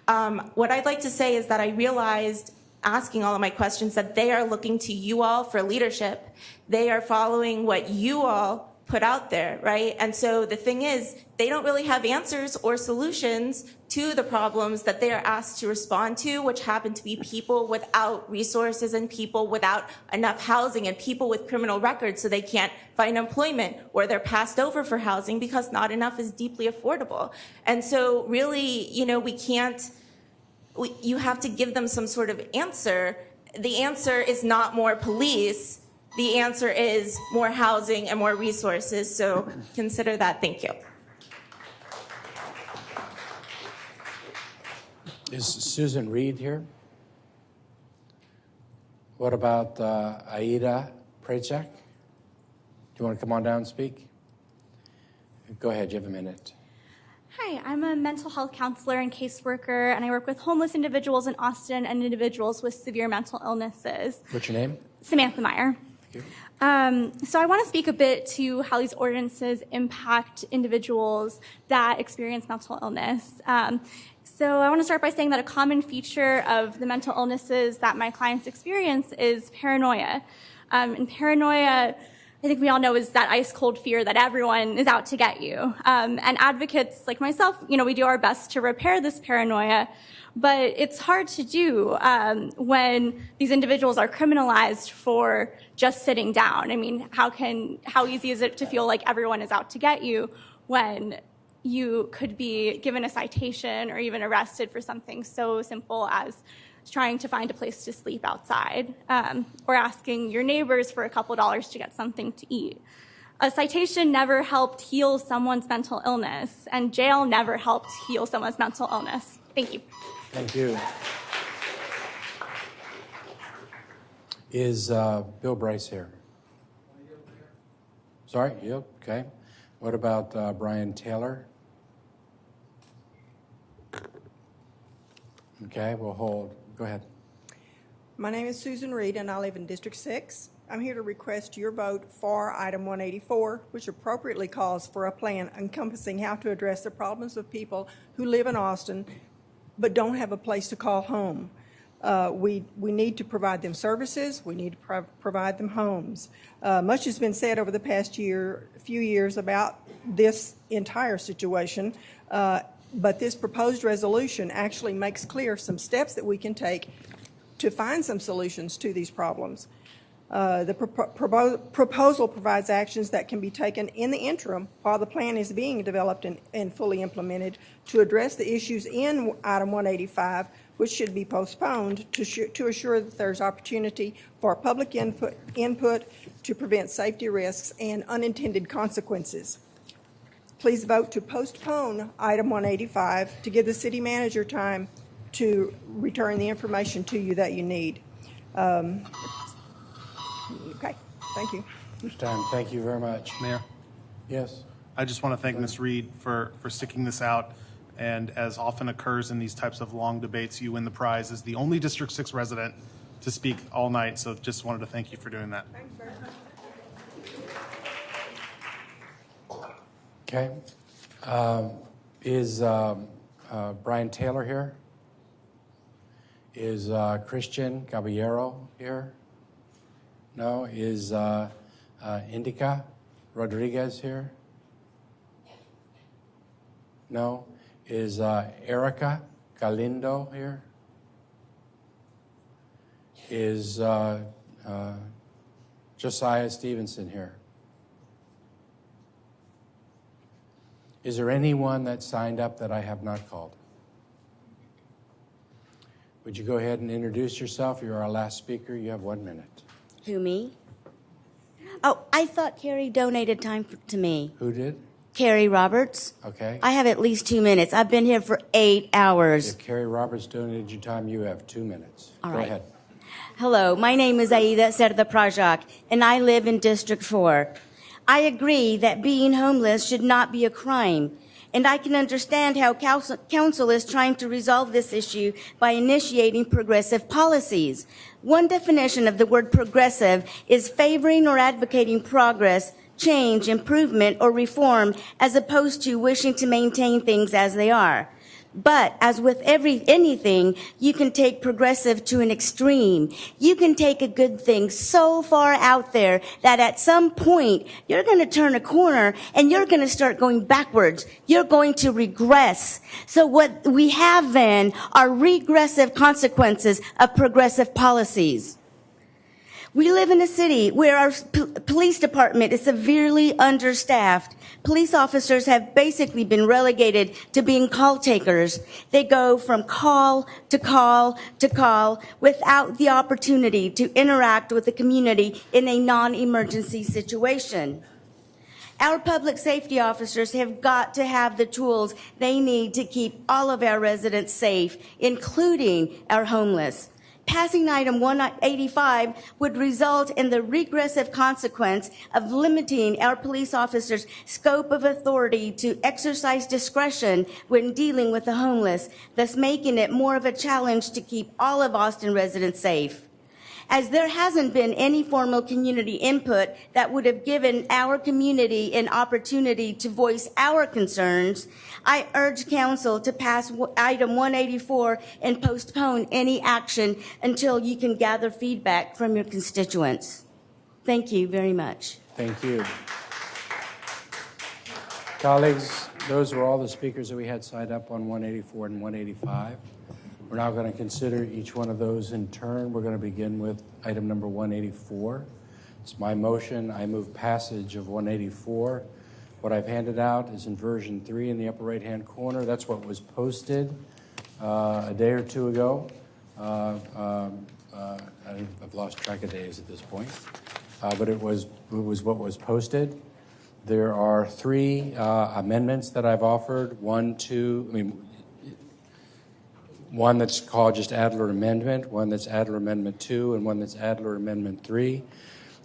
What I'd like to say is that I realized asking all of my questions that they are looking to you all for leadership. They are following what you all put out there, right? And so the thing is, they don't really have answers or solutions to the problems that they are asked to respond to, which happen to be people without resources and people without enough housing and people with criminal records so they can't find employment or they're passed over for housing because not enough is deeply affordable. And so really, you know, you have to give them some sort of answer. The answer is not more police. The answer is more housing and more resources. So consider that. Thank you.
Is Susan Reed here? What about Aida Prejak? Do you want to come on down and speak? Go ahead, you have a minute.
Hi, I'm a mental health counselor and caseworker, and I work with homeless individuals in Austin and individuals with severe mental illnesses.
What's your name?
Samantha Meyer.
Thank you.
So I want to speak a bit to how these ordinances impact individuals that experience mental illness. So I want to start by saying that a common feature of the mental illnesses that my clients experience is paranoia. And paranoia, I think we all know, is that ice-cold fear that everyone is out to get you. And advocates like myself, you know, we do our best to repair this paranoia, but it's hard to do when these individuals are criminalized for just sitting down. I mean, how easy is it to feel like everyone is out to get you when you could be given a citation or even arrested for something so simple as trying to find a place to sleep outside, or asking your neighbors for a couple dollars to get something to eat. A citation never helped heal someone's mental illness, and jail never helped heal someone's mental illness. Thank you.
Thank you. Is Bill Bryce here? Sorry? Yep. Okay. What about Brian Taylor? Okay, we'll hold. Go ahead.
My name is Susan Reed, and I live in District 6. I'm here to request your vote for item 184, which appropriately calls for a plan encompassing how to address the problems of people who live in Austin but don't have a place to call home. We need to provide them services. We need to provide them homes. Much has been said over the past few years about this entire situation, but this proposed resolution actually makes clear some steps that we can take to find some solutions to these problems. The proposal provides actions that can be taken in the interim while the plan is being developed and fully implemented to address the issues in item 185, which should be postponed to assure that there's opportunity for public input to prevent safety risks and unintended consequences. Please vote to postpone item 185 to give the city manager time to return the information to you that you need. Okay, thank you.
Mr. Time, thank you very much.
Mayor?
Yes.
I just want to thank Ms. Reed for sticking this out. And as often occurs in these types of long debates, you win the prize as the only District 6 resident to speak all night. So just wanted to thank you for doing that.
Thanks very much.
Okay. Is Brian Taylor here? Is Christian Caballero here? No. Is Indica Rodriguez here? No. Is Erica Galindo here? Is Josiah Stevenson here? Is there anyone that signed up that I have not called? Would you go ahead and introduce yourself? You're our last speaker. You have 1 minute.
Who, me? Oh, I thought Carrie donated time to me.
Who did?
Carrie Roberts.
Okay.
I have at least 2 minutes. I've been here for 8 hours.
If Carrie Roberts donated you time, you have 2 minutes.
All
Go
right.
ahead.
Hello, my name is Aida Cerda Prajak, and I live in District 4. I agree that being homeless should not be a crime, and I can understand how council is trying to resolve this issue by initiating progressive policies. One definition of the word progressive is favoring or advocating progress, change, improvement, or reform, as opposed to wishing to maintain things as they are. But as with anything, you can take progressive to an extreme. You can take a good thing so far out there that at some point you're going to turn a corner and you're going to start going backwards. You're going to regress. So what we have then are regressive consequences of progressive policies. We live in a city where our police department is severely understaffed. Police officers have basically been relegated to being call takers. They go from call to call to call without the opportunity to interact with the community in a non-emergency situation. Our public safety officers have got to have the tools they need to keep all of our residents safe, including our homeless. Passing item 185 would result in the regressive consequence of limiting our police officers' scope of authority to exercise discretion when dealing with the homeless, thus making it more of a challenge to keep all of Austin residents safe. As there hasn't been any formal community input that would have given our community an opportunity to voice our concerns, I urge council to pass item 184 and postpone any action until you can gather feedback from your constituents. Thank you very much.
Thank you. Colleagues, those were all the speakers that we had signed up on 184 and 185. We're now going to consider each one of those in turn. We're going to begin with item number 184. It's my motion. I move passage of 184. What I've handed out is in version 3 in the upper right-hand corner. That's what was posted a day or two ago. I've lost track of days at this point. But it was what was posted. There are 3 amendments that I've offered. One that's called just Adler Amendment, one that's Adler Amendment 2, and one that's Adler Amendment 3.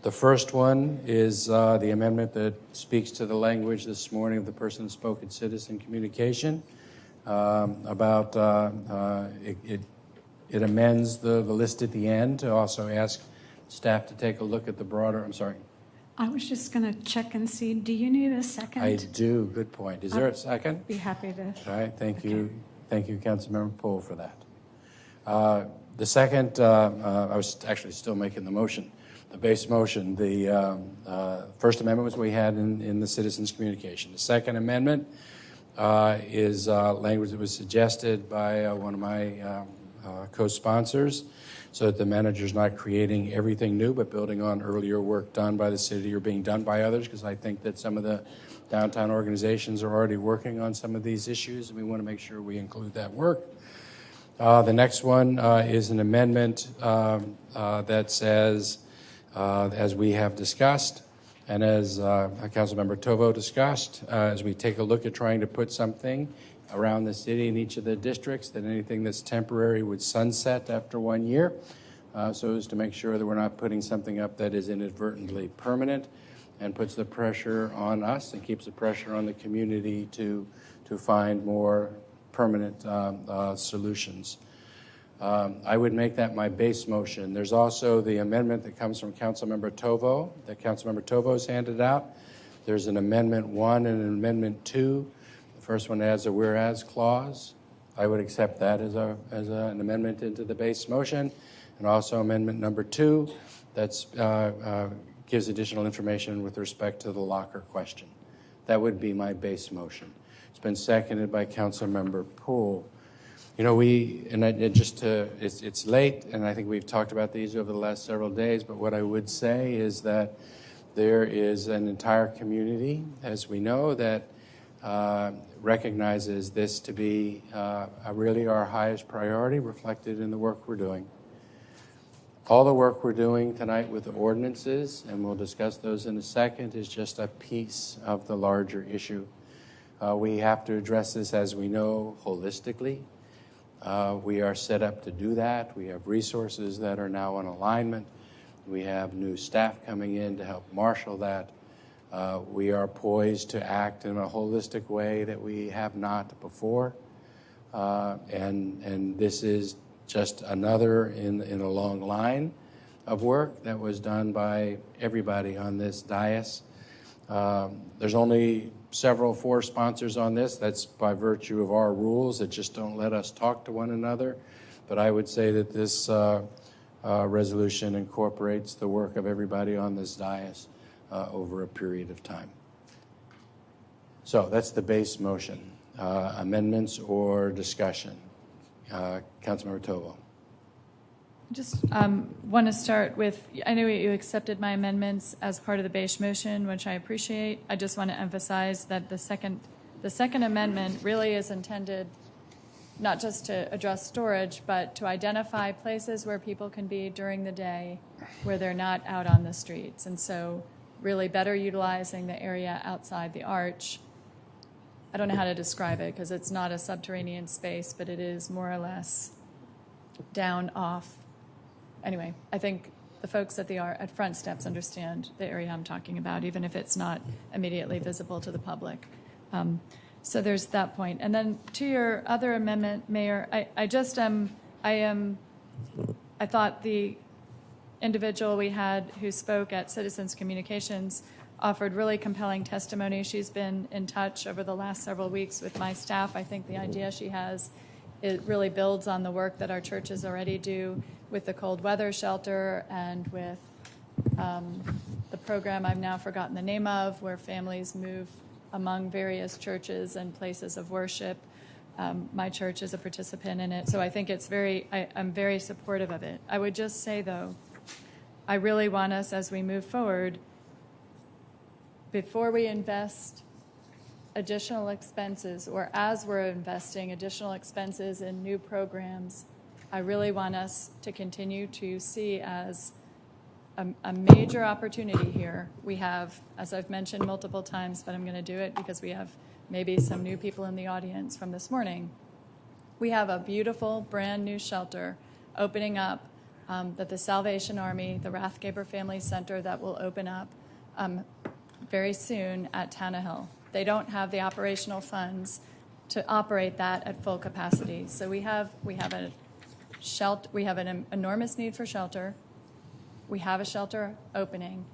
The first one is the amendment that speaks to the language this morning of the person who spoke in citizen communication about it amends the list at the end to also ask staff to take a look at the broader, I'm sorry.
I was just going to check and see, do you need a second?
I do, good point. Is there a second?
Be happy to.
All right, thank you. Thank you, Councilmember Poole, for that. The second, I was actually still making the motion, the base motion. The First Amendment was what we had in the citizens' communication. The Second Amendment is language that was suggested by one of my co-sponsors, so that the manager's not creating everything new, but building on earlier work done by the city or being done by others, because I think that some of the downtown organizations are already working on some of these issues, and we want to make sure we include that work. The next one is an amendment that says, as we have discussed, and as Councilmember Tovo discussed, as we take a look at trying to put something around the city in each of the districts, that anything that's temporary would sunset after 1 year, so as to make sure that we're not putting something up that is inadvertently permanent and puts the pressure on us and keeps the pressure on the community to find more permanent solutions. I would make that my base motion. There's also the amendment that comes from Councilmember Tovo, that Councilmember Tovo has handed out. There's an Amendment 1 and an Amendment 2. The first one adds a whereas clause. I would accept that as an amendment into the base motion. And also Amendment number 2 that's gives additional information with respect to the locker question. That would be my base motion. It's been seconded by Councilmember Poole. You know, it's late, and I think we've talked about these over the last several days, but what I would say is that there is an entire community, as we know, that recognizes this to be really our highest priority, reflected in the work we're doing. All the work we're doing tonight with the ordinances, and we'll discuss those in a second, is just a piece of the larger issue. We have to address this, as we know, holistically. We are set up to do that. We have resources that are now in alignment. We have new staff coming in to help marshal that. We are poised to act in a holistic way that we have not before. And this is just another in a long line of work that was done by everybody on this dais. There's only four sponsors on this. That's by virtue of our rules that just don't let us talk to one another. But I would say that this resolution incorporates the work of everybody on this dais over a period of time. So that's the base motion. Amendments or discussion? Councilmember Tovo.
Just want to start with, I know you accepted my amendments as part of the base motion, which I appreciate. I just want to emphasize that the second amendment really is intended not just to address storage, but to identify places where people can be during the day where they're not out on the streets. And so really better utilizing the area outside the arch. I don't know how to describe it because it's not a subterranean space, but it is more or less down off. Anyway, I think the folks at front steps understand the area I'm talking about, even if it's not immediately visible to the public. So there's that point. And then to your other amendment, Mayor, I thought the individual we had who spoke at Citizens Communications offered really compelling testimony. She's been in touch over the last several weeks with my staff. I think the idea she has, it really builds on the work that our churches already do with the cold weather shelter and with the program I've now forgotten the name of, where families move among various churches and places of worship. My church is a participant in it, so I think I'm very supportive of it. I would just say, though, I really want us, as we move forward, before we invest additional expenses, or as we're investing additional expenses in new programs, I really want us to continue to see as a major opportunity here. We have, as I've mentioned multiple times, but I'm going to do it because we have maybe some new people in the audience from this morning. We have a beautiful brand new shelter opening up that the Salvation Army, the Rathgaber Family Center, that will open up very soon at Tannehill. They don't have the operational funds to operate that at full capacity. So we have an enormous need for shelter. We have a shelter opening,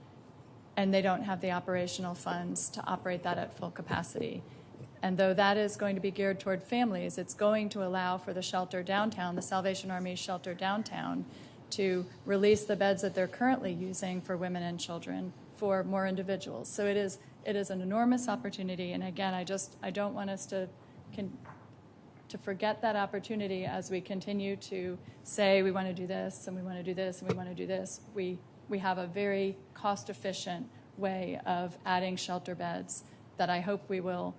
and they don't have the operational funds to operate that at full capacity. And though that is going to be geared toward families, it's going to allow for the shelter downtown, the Salvation Army shelter downtown, to release the beds that they're currently using for women and children for more individuals. So it is an enormous opportunity. And again, I don't want us to to forget that opportunity as we continue to say we want to do this and we want to do this and we want to do this. We have a very cost-efficient way of adding shelter beds that I hope we will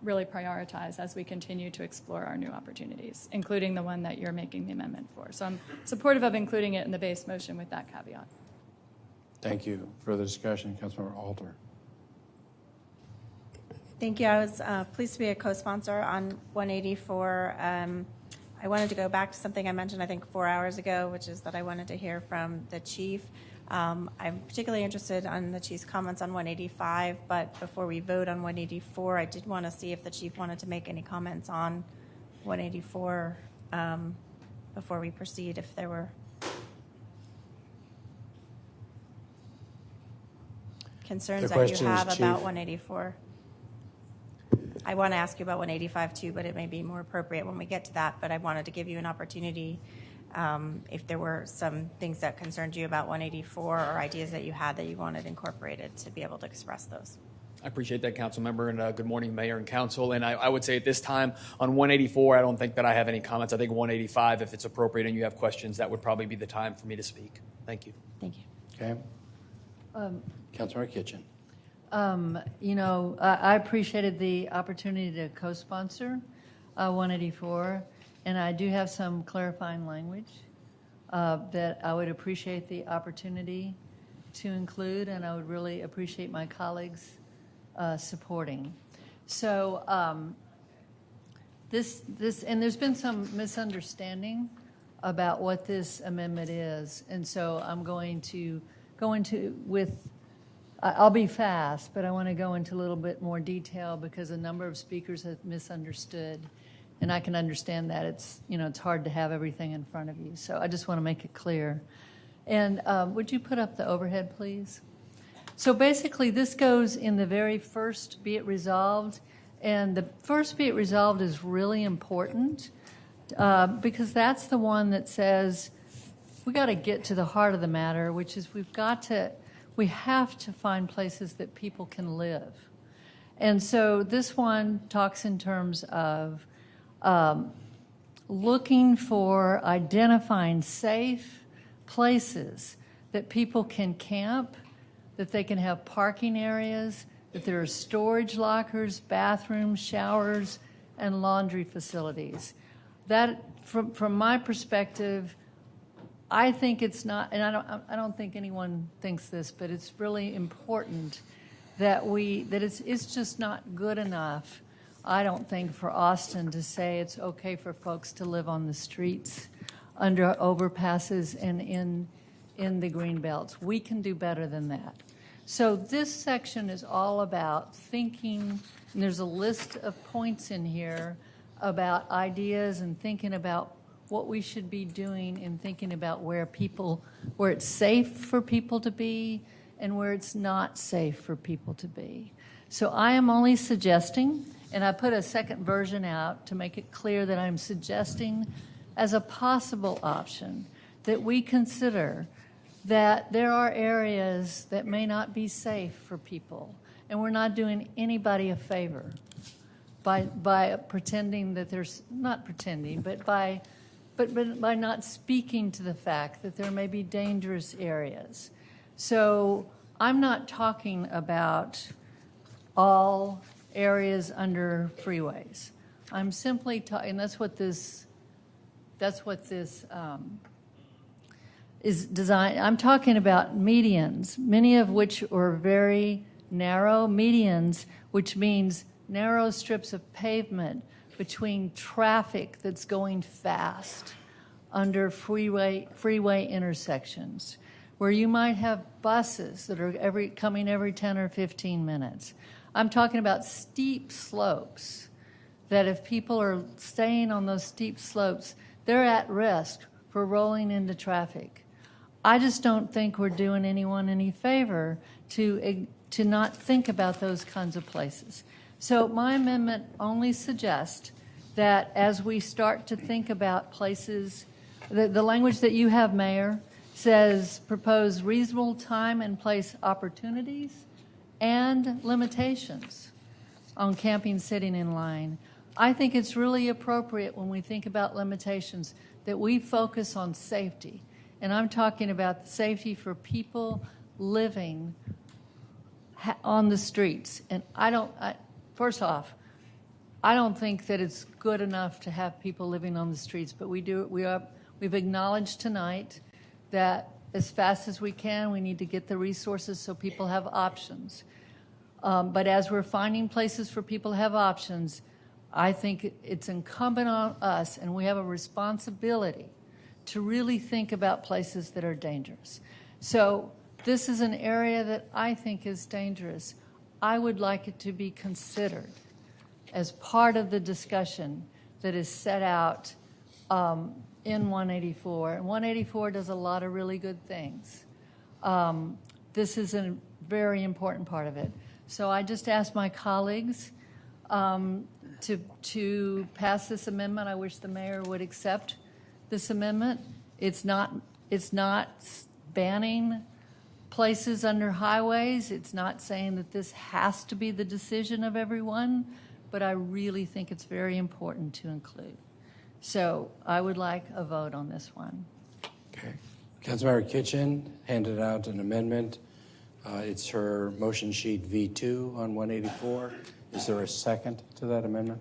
really prioritize as we continue to explore our new opportunities, including the one that you're making the amendment for. So I'm supportive of including it in the base motion with that caveat.
Thank you. Further discussion, Councilmember Alter.
Thank you. I was pleased to be a co-sponsor on 184. I wanted to go back to something I mentioned, I think, 4 hours ago, which is that I wanted to hear from the chief. I'm particularly interested on the chief's comments on 185, but before we vote on 184, I did want to see if the chief wanted to make any comments on 184 before we proceed, if there were concerns that you have about 184. I want to ask you about 185 too, but it may be more appropriate when we get to that. But I wanted to give you an opportunity if there were some things that concerned you about 184 or ideas that you had that you wanted incorporated to be able to express those.
I appreciate that, Council Member, and good morning, Mayor and Council. And I would say at this time on 184, I don't think that I have any comments. I think 185, if it's appropriate and you have questions, that would probably be the time for me to speak. Thank you.
Thank you.
Okay. Councilmember Kitchen.
I appreciated the opportunity to co-sponsor 184, and I do have some clarifying language that I would appreciate the opportunity to include, and I would really appreciate my colleagues supporting. So and there's been some misunderstanding about what this amendment is, and so I'm going to go into I'll be fast, but I want to go into a little bit more detail because a number of speakers have misunderstood, and I can understand that it's hard to have everything in front of you. So I just want to make it clear. And would you put up the overhead, please? So basically, this goes in the very first be it resolved, and the first be it resolved is really important because that's the one that says we got to get to the heart of the matter, which is we have to find places that people can live. And so this one talks in terms of looking for identifying safe places that people can camp, that they can have parking areas, that there are storage lockers, bathrooms, showers, and laundry facilities. That, from my perspective, I think it's not, and I don't think anyone thinks this, but it's really important that it's just not good enough, I don't think, for Austin to say it's okay for folks to live on the streets, under overpasses, and in the green belts. We can do better than that. So this section is all about thinking, and there's a list of points in here about ideas and thinking about what we should be doing in thinking about where it's safe for people to be and where it's not safe for people to be. So I am only suggesting, and I put a second version out to make it clear that I'm suggesting as a possible option that we consider that there are areas that may not be safe for people, and we're not doing anybody a favor by pretending that there's, not pretending, but by not speaking to the fact that there may be dangerous areas. So I'm not talking about all areas under freeways. I'm simply talking, and that's what this is designed. I'm talking about medians, many of which are very narrow medians, which means narrow strips of pavement between traffic that's going fast under freeway intersections, where you might have buses that are coming every 10 or 15 minutes. I'm talking about steep slopes, that if people are staying on those steep slopes, they're at risk for rolling into traffic. I just don't think we're doing anyone any favor to not think about those kinds of places. So my amendment only suggests that as we start to think about places, the language that you have, Mayor, says propose reasonable time and place opportunities and limitations on camping sitting in line. I think it's really appropriate when we think about limitations that we focus on safety. And I'm talking about safety for people living on the streets. And first off, I don't think that it's good enough to have people living on the streets, but we've acknowledged tonight that as fast as we can, we need to get the resources so people have options. But as we're finding places for people to have options, I think it's incumbent on us, and we have a responsibility to really think about places that are dangerous. So this is an area that I think is dangerous. I would like it to be considered as part of the discussion that is set out in 184. And 184 does a lot of really good things. This is a very important part of it. So I just ask my colleagues to pass this amendment. I wish the mayor would accept this amendment. It's not banning places under highways. It's not saying that this has to be the decision of everyone, but I really think it's very important to include. So I would like a vote on this one.
Okay. Councilmember Kitchen handed out an amendment. It's her motion sheet V2 on 184. Is there a second to that amendment?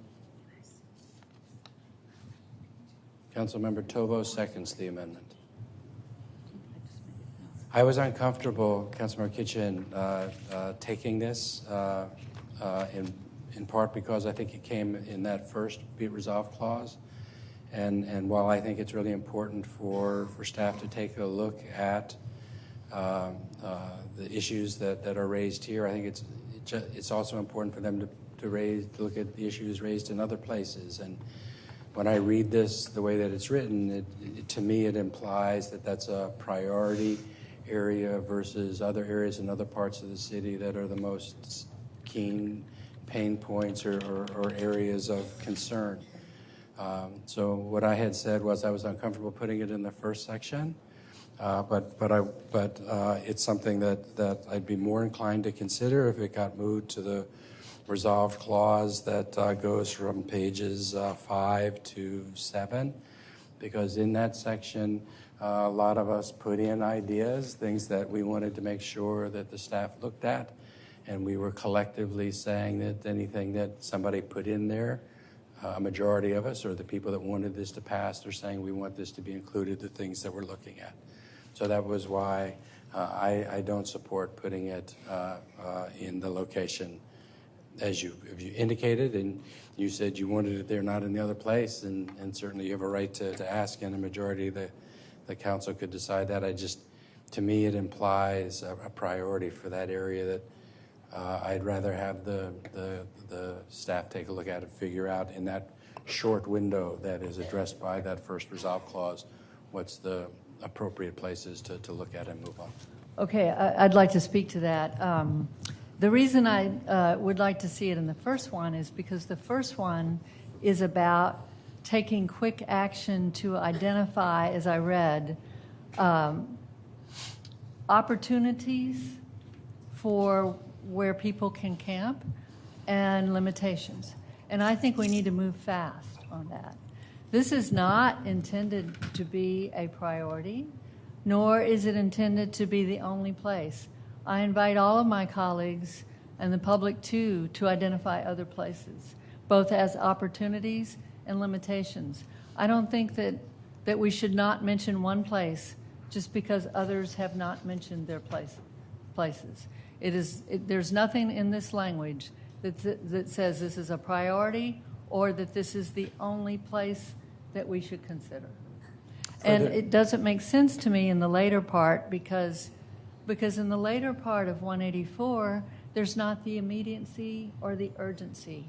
Councilmember Tovo seconds the amendment. I was uncomfortable, Councilmember Kitchen, taking this in part because I think it came in that first be it resolved clause. And while I think it's really important for staff to take a look at the issues that are raised here, I think it's also important for them to look at the issues raised in other places. And when I read this the way that it's written, to me it implies that that's a priority area versus other areas in other parts of the city that are the most keen pain points or areas of concern. So what I had said was I was uncomfortable putting it in the first section, but it's something that I'd be more inclined to consider if it got moved to the resolved clause that goes from pages 5 to 7, because in that section, a lot of us put in ideas, things that we wanted to make sure that the staff looked at, and we were collectively saying that anything that somebody put in there, a majority of us, or the people that wanted this to pass, are saying we want this to be included, the things that we're looking at. So that was why I don't support putting it in the location as you indicated, and you said you wanted it there, not in the other place, and certainly you have a right to ask, and a majority of the council could decide that. To me, it implies a priority for that area that I'd rather have the staff take a look at and figure out in that short window that is addressed by that first resolve clause, what's the appropriate places to look at and move on.
Okay, I'd like to speak to that. The reason I would like to see it in the first one is because the first one is about taking quick action to identify, as I read, opportunities for where people can camp and limitations. And I think we need to move fast on that. This is not intended to be a priority, nor is it intended to be the only place. I invite all of my colleagues and the public too to identify other places, both as opportunities and limitations. I don't think that we should not mention one place just because others have not mentioned their places. There's nothing in this language that says this is a priority or that this is the only place that we should consider. And it doesn't make sense to me in the later part because in the later part of 184, there's not the immediacy or the urgency.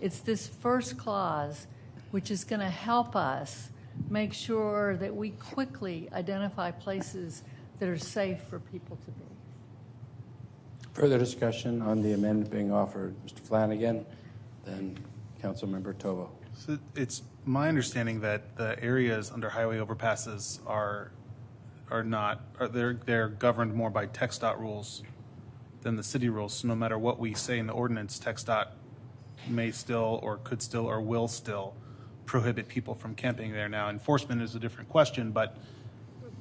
It's this first clause which is going to help us make sure that we quickly identify places that are safe for people to be.
Further discussion on the amendment being offered. Mr. Flanagan, then Councilmember Tovo.
So it's my understanding that the areas under highway overpasses they're governed more by TxDOT rules than the city rules. So no matter what we say in the ordinance, TxDOT may still or could still or will still prohibit people from camping there. Now, enforcement is a different question, but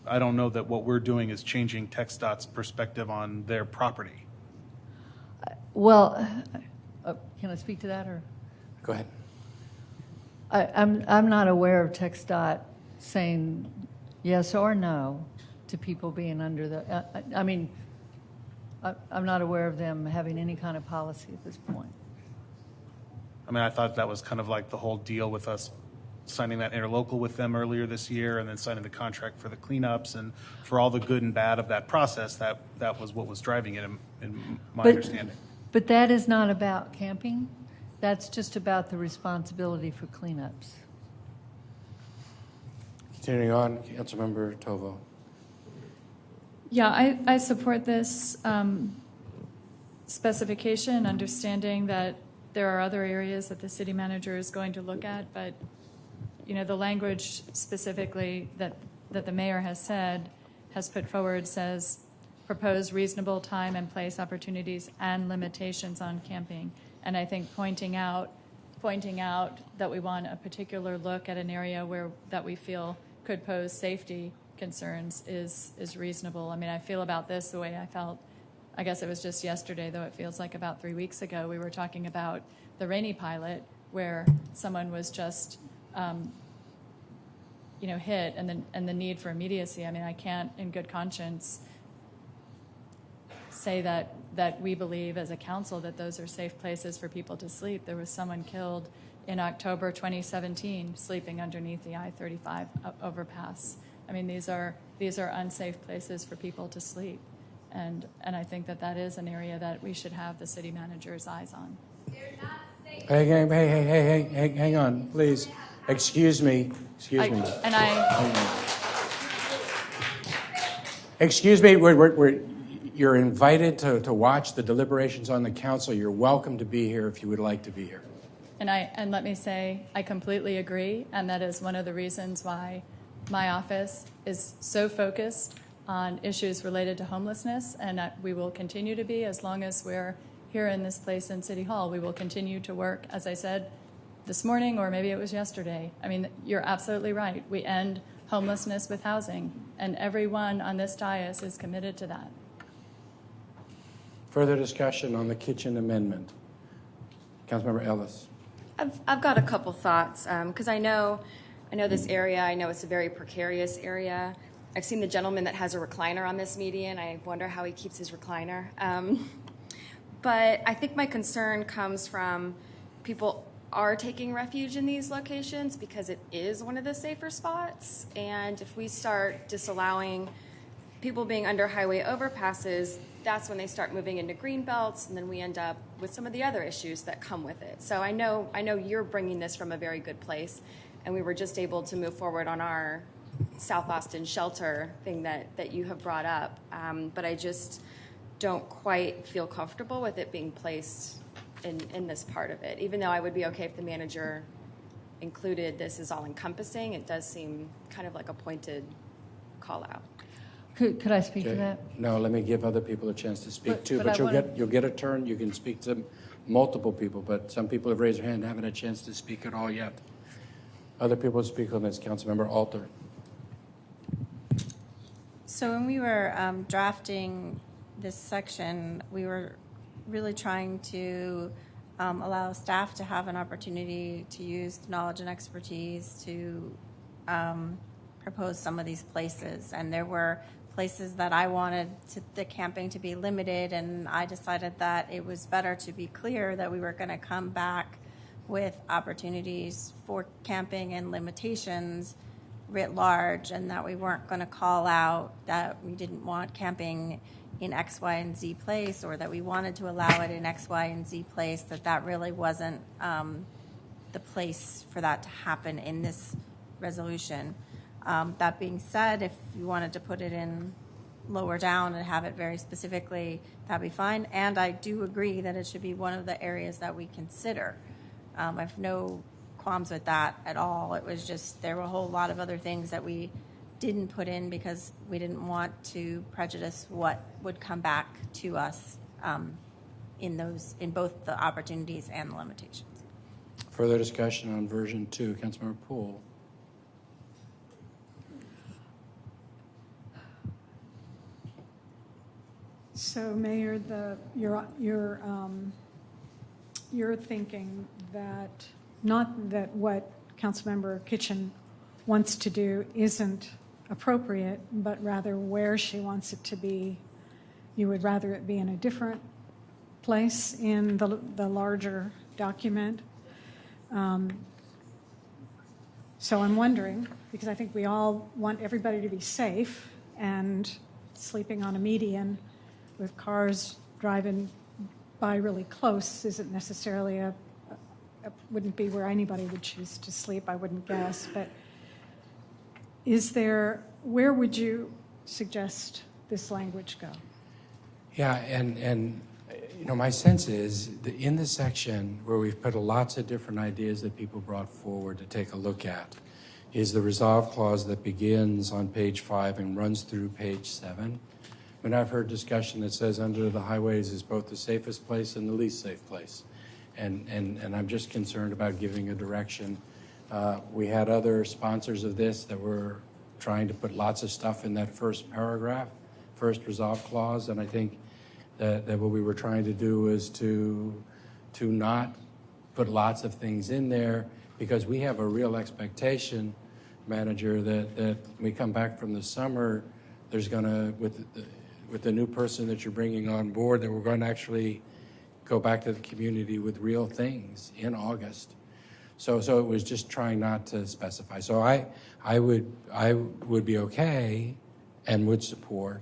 I don't know that what we're doing is changing TxDOT's perspective on their property.
Well, can I speak to that, or?
Go ahead.
I'm not aware of TxDOT saying yes or no to people being under the, I'm not aware of them having any kind of policy at this point.
I mean, I thought that was kind of like the whole deal with us signing that interlocal with them earlier this year and then signing the contract for the cleanups and for all the good and bad of that process, that was what was driving it in my understanding.
But that is not about camping. That's just about the responsibility for cleanups.
Continuing on, Councilmember Tovo.
Yeah, I support this specification, understanding that there are other areas that the city manager is going to look at, but the language specifically that the mayor has put forward says propose reasonable time and place opportunities and limitations on camping. And I think pointing out that we want a particular look at an area that we feel could pose safety concerns is reasonable. I mean, I feel about this the way I felt, I guess it was just yesterday, though it feels like about 3 weeks ago, we were talking about the Rainey pilot where someone was just hit and the need for immediacy. I mean, I can't in good conscience say that we believe as a council that those are safe places for people to sleep. There was someone killed in October 2017 sleeping underneath the I-35 overpass. I mean, these are unsafe places for people to sleep. And I think that is an area that we should have the city manager's eyes on.
Hey, hang on, please. Excuse me. Excuse me, you're invited to watch the deliberations on the council. You're welcome to be here if you would like to be here.
And let me say, I completely agree, and that is one of the reasons why my office is so focused on issues related to homelessness, and we will continue to be as long as we're here in this place in City Hall. We will continue to work, as I said this morning, or maybe it was yesterday. I mean, you're absolutely right. We end homelessness with housing, and everyone on this dais is committed to that.
Further discussion on the kitchen amendment. Councilmember Ellis.
I've got a couple thoughts because I know this area. I know it's a very precarious area. I've seen the gentleman that has a recliner on this median. I wonder how he keeps his recliner. But I think my concern comes from people are taking refuge in these locations because it is one of the safer spots. And if we start disallowing people being under highway overpasses, that's when they start moving into green belts, and then we end up with some of the other issues that come with it. So I know you're bringing this from a very good place, and we were just able to move forward on our South Austin shelter thing that you have brought up. But I just don't quite feel comfortable with it being placed in this part of it. Even though I would be okay if the manager included this as all-encompassing, it does seem kind of like a pointed call-out.
Could I speak to that?
No, let me give other people a chance to speak too. But you'll get a turn. You can speak to multiple people, but some people have raised their hand and haven't had a chance to speak at all yet. Other people to speak on this. Councilmember Alter.
So when we were drafting this section, we were really trying to allow staff to have an opportunity to use knowledge and expertise to propose some of these places. And there were places that I wanted the camping to be limited, and I decided that it was better to be clear that we were going to come back with opportunities for camping and limitations writ large, and that we weren't going to call out that we didn't want camping in X, Y, and Z place, or that we wanted to allow it in X, Y, and Z place, that really wasn't the place for that to happen in this resolution. That being said, if you wanted to put it in lower down and have it very specifically, that'd be fine. And I do agree that it should be one of the areas that we consider. I have no qualms with that at all. It was just there were a whole lot of other things that we didn't put in because we didn't want to prejudice what would come back to us in both the opportunities and the limitations.
Further discussion on version 2. Councilmember Poole.
So, Mayor, you're thinking that not that what Councilmember Kitchen wants to do isn't appropriate, but rather where she wants it to be. You would rather it be in a different place in the larger document. So I'm wondering, because I think we all want everybody to be safe, and sleeping on a median with cars driving by really close isn't necessarily wouldn't be where anybody would choose to sleep, I wouldn't guess. But where would you suggest this language go?
Yeah, and my sense is that in the section where we've put lots of different ideas that people brought forward to take a look at is the resolve clause that begins on page 5 and runs through page 7. I mean, I've heard discussion that says under the highways is both the safest place and the least safe place. And I'm just concerned about giving a direction. We had other sponsors of this that were trying to put lots of stuff in that first paragraph, first resolve clause, and I think that what we were trying to do was to not put lots of things in there, because we have a real expectation, Manager, that when we come back from the summer, there's going to, with the new person that you're bringing on board, that we're going to actually go back to the community with real things in August. So it was just trying not to specify. So I would be okay and would support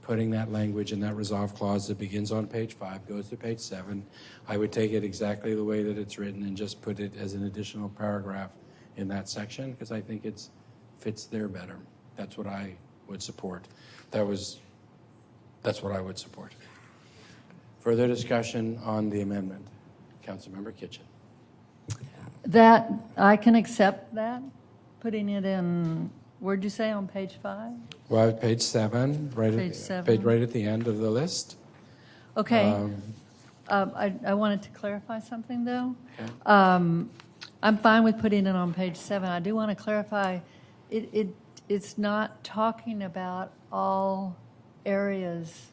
putting that language in that resolve clause that begins on page 5, goes to page 7. I would take it exactly the way that it's written and just put it as an additional paragraph in that section, because I think it fits there better. That's what I would support. That's what I would support. Further discussion on the amendment. Councilmember Kitchen.
That, I can accept that, putting it in, where'd you say, on page 5?
Well, page 7, right at the end of the list.
Okay. I wanted to clarify something, though.
Okay.
I'm fine with putting it on page 7. I do want to clarify, it's not talking about all areas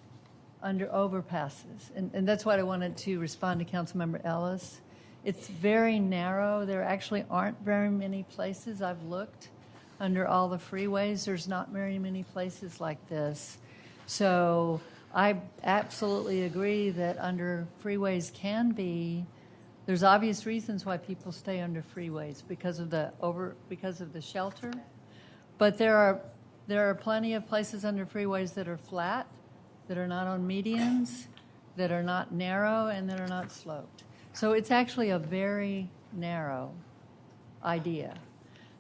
under overpasses. And that's why I wanted to respond to Councilmember Ellis. It's very narrow. There actually aren't very many places. I've looked under all the freeways. There's not very many places like this. So I absolutely agree that under freeways can be, there's obvious reasons why people stay under freeways because of the shelter. But there are plenty of places under freeways that are flat, that are not on medians, that are not narrow, and that are not sloped. So it's actually a very narrow idea.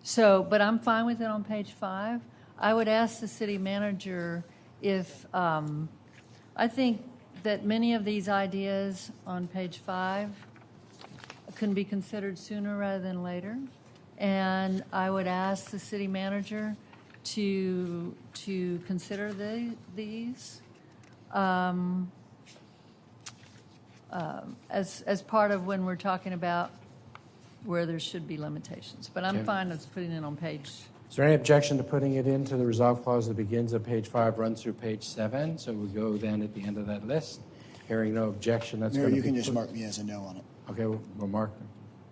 So, but I'm fine with it on page 5. I would ask the city manager if, I think that many of these ideas on page 5 can be considered sooner rather than later. And I would ask the city manager to consider these as part of when we're talking about where there should be limitations. But I'm fine with putting it on page.
Is there any objection to putting it into the resolve clause that begins at page 5, runs through page 7? So we go then at the end of that list. Hearing no objection, that's going to be...
you can just mark me as a no on it.
Okay, we'll mark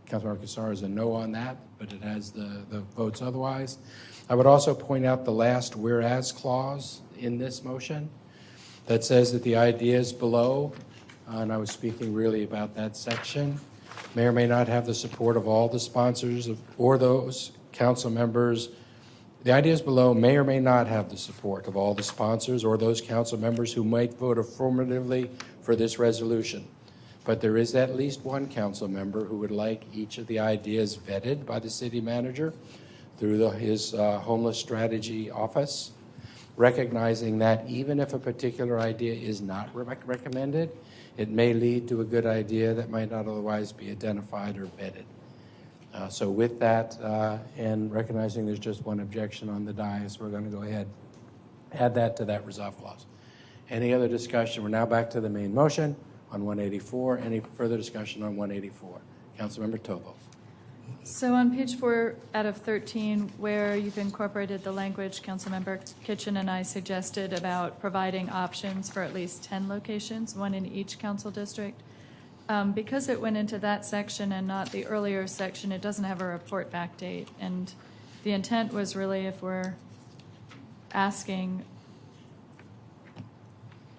Councilmember Cassar as a no on that, but it has the votes otherwise. I would also point out the last whereas clause in this motion that says that the ideas below, and I was speaking really about that section, may or may not have the support of all the sponsors or those council members. The ideas below may or may not have the support of all the sponsors or those council members who might vote affirmatively for this resolution. But there is at least one council member who would like each of the ideas vetted by the city manager through his homeless strategy office, recognizing that even if a particular idea is not recommended, it may lead to a good idea that might not otherwise be identified or vetted. So with that, and recognizing there's just one objection on the dais, we're going to go ahead, add that to that resolve clause. Any other discussion? We're now back to the main motion on 184. Any further discussion on 184? Councilmember Tovo.
So on page 4 out of 13, where you've incorporated the language Councilmember Kitchen and I suggested about providing options for at least 10 locations, one in each council district, because it went into that section and not the earlier section, it doesn't have a report back date. And the intent was really, if we're asking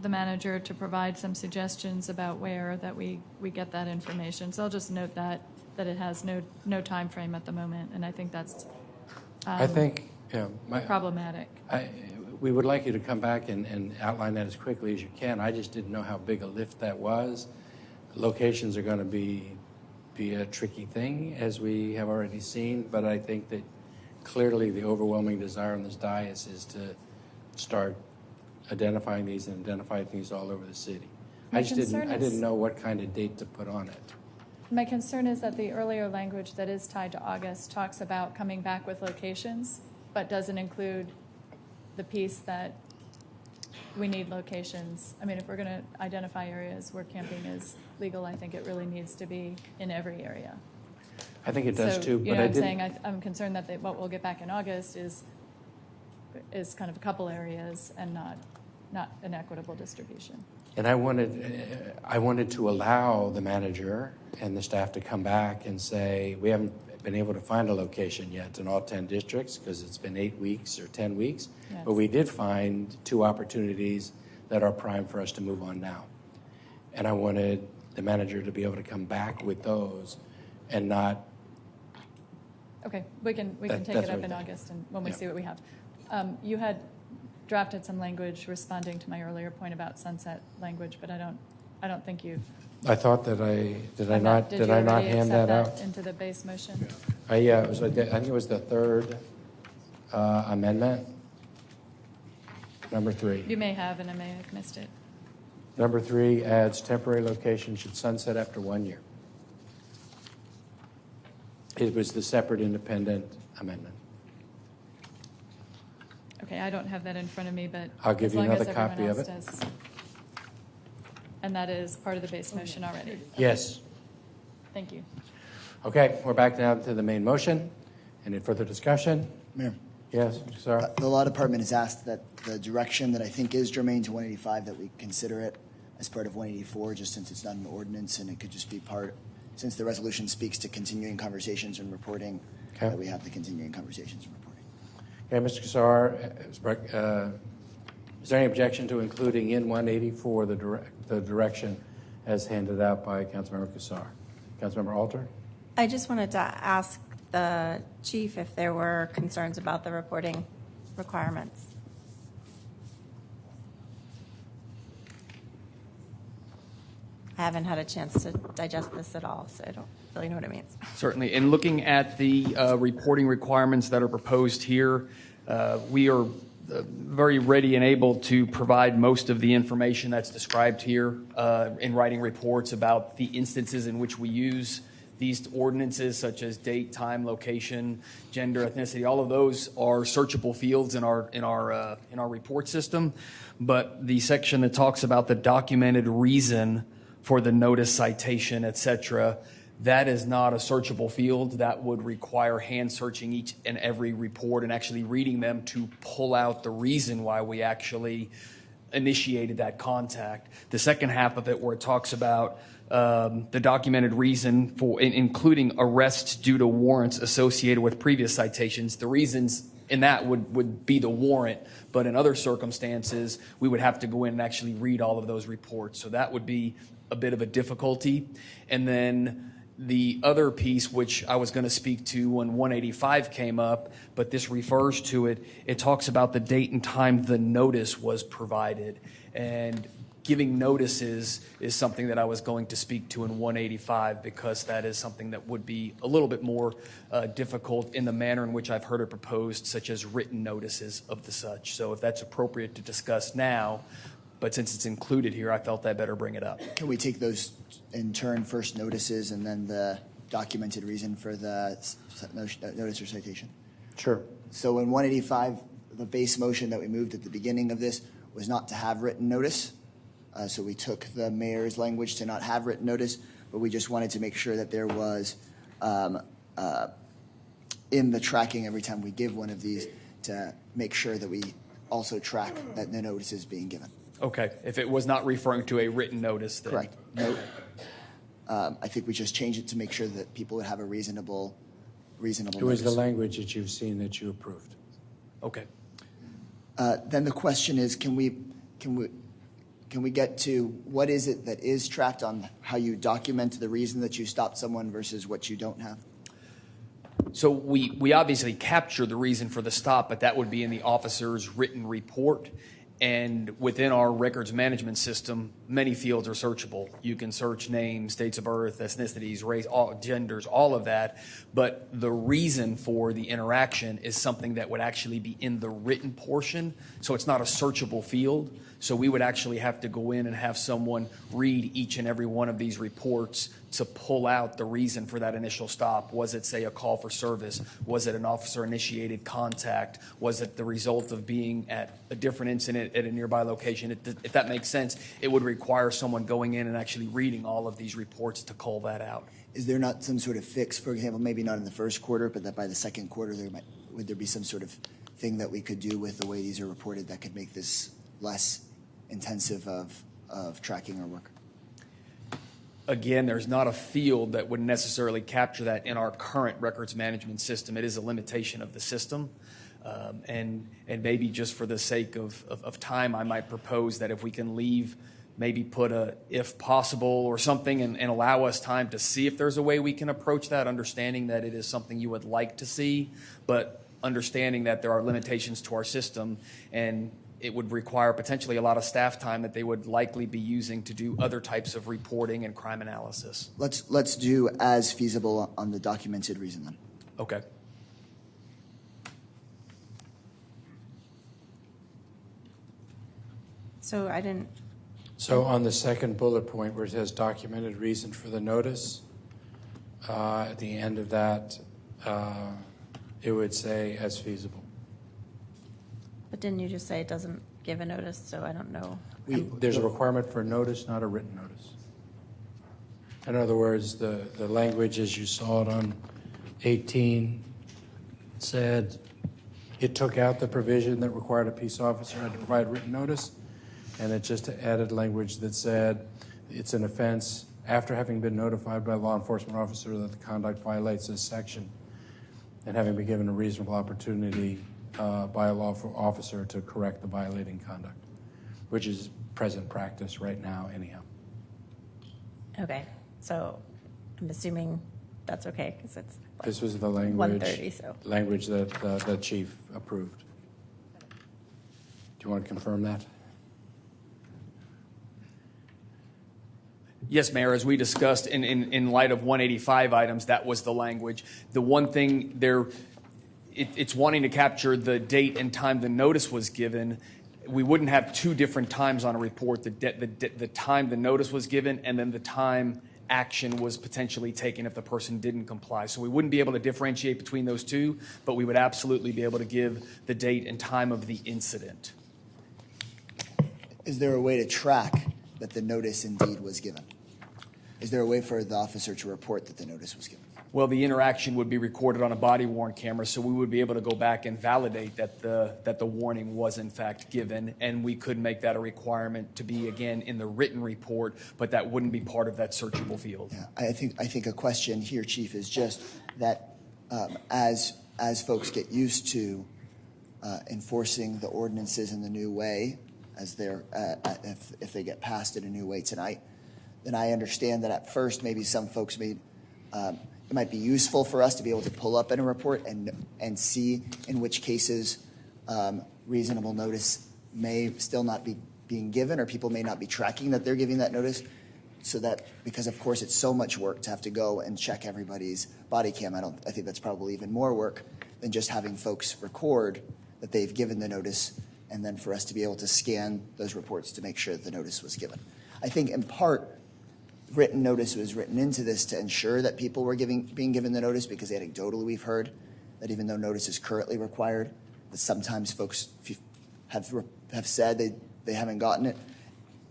the manager to provide some suggestions about where, that we get that information. So I'll just note that it has no time frame at the moment, and I think that's
I think
problematic.
We would like you to come back and outline that as quickly as you can. I just didn't know how big a lift that was. Locations are going to be a tricky thing, as we have already seen, but I think that clearly the overwhelming desire on this dais is to start identifying these and identify things all over the city. I didn't know what kind of date to put on it.
My concern is that the earlier language that is tied to August talks about coming back with locations, but doesn't include the piece that we need locations. I mean, if we're going to identify areas where camping is legal, I think it really needs to be in every area.
I think it does too.
You know what I'm saying? I'm concerned that what we'll get back in August is kind of a couple areas and not an equitable distribution.
And I wanted to allow the manager and the staff to come back and say, we haven't been able to find a location yet in all 10 districts because it's been 8 weeks or 10 weeks. Yes. But we did find 2 opportunities that are prime for us to move on now. And I wanted the manager to be able to come back with those and not.
Okay, we can take it up in August and when we see what we have. You had drafted some language responding to my earlier point about sunset language, but I don't think you've.
I thought that did I not hand that out
into the base motion?
Yeah, it was. I think it was the 3rd amendment, number 3.
You may have, and I may have missed it.
Number 3 adds temporary location should sunset after 1 year. It was the separate independent amendment.
Okay, I don't have that in front of me, but
I'll give you another copy of it.
Does. And that is part of the base motion already? Okay.
Yes.
Thank you.
Okay, we're back now to the main motion. Any further discussion?
Mayor.
Yes, sir.
The law department has asked that the direction that I think is germane to 185, that we consider it as part of 184, just since it's not an ordinance and it could just be part, since the resolution speaks to continuing conversations and reporting, that we have the continuing conversations and reporting.
Okay, Mr. Kassar, is there any objection to including in 184 the direction as handed out by Councilmember Kassar? Councilmember Alter?
I just wanted to ask the chief if there were concerns about the reporting requirements. I haven't had a chance to digest this at all, so I don't really know what it means.
Certainly. In looking at the reporting requirements that are proposed here, we are very ready and able to provide most of the information that's described here in writing reports about the instances in which we use these ordinances, such as date, time, location, gender, ethnicity. All of those are searchable fields in our report system. But the section that talks about the documented reason for the notice, citation, etc., that is not a searchable field. That would require hand searching each and every report and actually reading them to pull out the reason why we actually initiated that contact. The second half of it, where it talks about the documented reason for including arrests due to warrants associated with previous citations, the reasons in that would be the warrant, but in other circumstances, we would have to go in and actually read all of those reports. So that would be a bit of a difficulty. And then the other piece, which I was going to speak to when 185 came up, but this refers to it, it talks about the date and time the notice was provided. And giving notices is something that I was going to speak to in 185, because that is something that would be a little bit more difficult in the manner in which I've heard it proposed, such as written notices of the such. So if that's appropriate to discuss now, but since it's included here, I felt I better bring it up.
Can we take those in turn, first notices and then the documented reason for the notice or citation?
Sure.
So in 185, the base motion that we moved at the beginning of this was not to have written notice. So we took the mayor's language to not have written notice, but we just wanted to make sure that there was in the tracking every time we give one of these to make sure that we also track that the notice is being given.
Okay. If it was not referring to a written notice, then.
Correct. No, I think we just change it to make sure that people would have a reasonable
It was
notice.
the language that you've seen that you approved.
Okay.
Then the question is, can we get to what is it that is tracked on how you document the reason that you stopped someone versus what you don't have?
So we obviously capture the reason for the stop, but that would be in the officer's written report. And within our records management system, many fields are searchable. You can search names, dates of birth, ethnicities, race, genders, all of that. But the reason for the interaction is something that would actually be in the written portion. So it's not a searchable field. So we would actually have to go in and have someone read each and every one of these reports to pull out the reason for that initial stop. Was it, say, a call for service? Was it an officer-initiated contact? Was it the result of being at a different incident at a nearby location? If that makes sense, it would require someone going in and actually reading all of these reports to cull that out.
Is there not some sort of fix, for example, maybe not in the first quarter, but that by the second quarter, would there be some sort of thing that we could do with the way these are reported that could make this less intensive of tracking our work?
Again, there's not a field that would necessarily capture that in our current records management system. It is a limitation of the system. And maybe just for the sake of time, I might propose that if we can leave, maybe put a if possible or something and allow us time to see if there's a way we can approach that, understanding that it is something you would like to see, but understanding that there are limitations to our system and it would require potentially a lot of staff time that they would likely be using to do other types of reporting and crime analysis.
Let's do as feasible on the documented reason then.
Okay.
So I didn't.
So on the second bullet point where it says documented reason for the notice, at the end of that, it would say as feasible.
But didn't you just say it doesn't give a notice? So I don't know.
There's a requirement for a notice, not a written notice. In other words, the language as you saw it on 18 said it took out the provision that required a peace officer had to provide written notice, and it just added language that said it's an offense after having been notified by a law enforcement officer that the conduct violates this section and having been given a reasonable opportunity by a law officer to correct the violating conduct, which is present practice right now anyhow.
Okay. So I'm assuming that's okay because it's
This was the language,
1:30, so.
language that the chief approved. Do you want to confirm that?
Yes, Mayor, as we discussed in light of 185 items, that was the language. The one thing there, it's wanting to capture the date and time the notice was given. We wouldn't have two different times on a report, the time the notice was given and then the time action was potentially taken if the person didn't comply. So we wouldn't be able to differentiate between those two, but we would absolutely be able to give the date and time of the incident.
Is there a way to track that the notice indeed was given? Is there a way for the officer to report that the notice was given?
Well, the interaction would be recorded on a body-worn camera, so we would be able to go back and validate that the warning was in fact given, and we could make that a requirement to be, again, in the written report, but that wouldn't be part of that searchable field.
Yeah, I think a question here, Chief, is just that as folks get used to enforcing the ordinances in the new way, as they're if they get passed in a new way tonight, then I understand that at first maybe some folks it might be useful for us to be able to pull up in a report and see in which cases reasonable notice may still not be being given, or people may not be tracking that they're giving that notice. So that, because of course it's so much work to have to go and check everybody's body cam, I think that's probably even more work than just having folks record that they've given the notice, and then for us to be able to scan those reports to make sure that the notice was given. I think in part, written notice was written into this to ensure that people were being given the notice, because anecdotally we've heard that even though notice is currently required, that sometimes folks have said they haven't gotten it.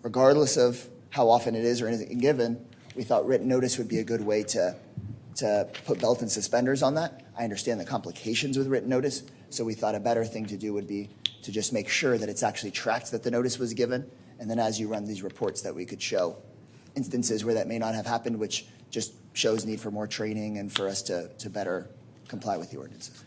Regardless of how often it is or anything given, we thought written notice would be a good way to to put belt and suspenders on that. I understand the complications with written notice, so we thought a better thing to do would be to just make sure that it's actually tracked that the notice was given, and then as you run these reports that we could show instances where that may not have happened, which just shows need for more training and for us to better comply with the ordinances.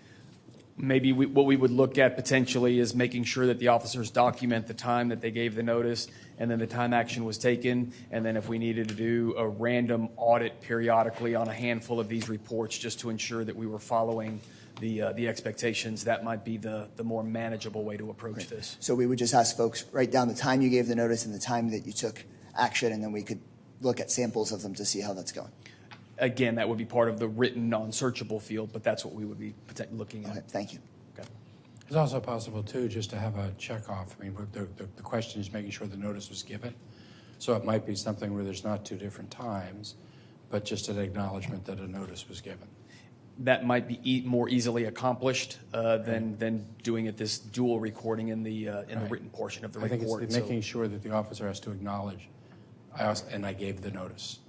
Maybe what we would look at potentially is making sure that the officers document the time that they gave the notice and then the time action was taken. And then if we needed to do a random audit periodically on a handful of these reports just to ensure that we were following the expectations, that might be the more manageable way to approach this.
So we would just ask folks, write down the time you gave the notice and the time that you took action, and then we could look at samples of them to see how that's going.
Again, that would be part of the written non-searchable field, but that's what we would be looking at.
Okay, thank you.
Okay.
It's also possible, too, just to have a check-off. I mean, the question is making sure the notice was given. So it might be something where there's not two different times, but just an acknowledgement that a notice was given.
That might be more easily accomplished than doing it this dual recording in the written portion of the report.
I think it's making sure that the officer has to acknowledge, I gave the notice.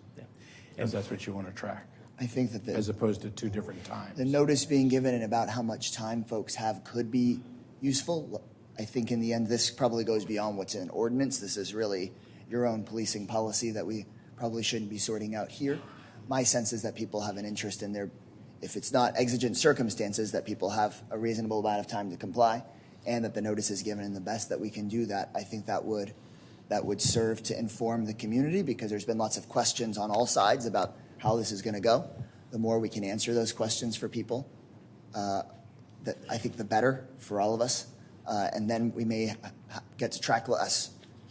Because that's what you want to track.
I think that
as opposed to two different times.
The notice being given and about how much time folks have could be useful. I think in the end, this probably goes beyond what's in an ordinance. This is really your own policing policy that we probably shouldn't be sorting out here. My sense is that people have an interest in if it's not exigent circumstances, that people have a reasonable amount of time to comply, and that the notice is given in the best that we can do that. I think that would serve to inform the community, because there's been lots of questions on all sides about how this is going to go. The more we can answer those questions for people, that I think the better for all of us. And then we may get to track less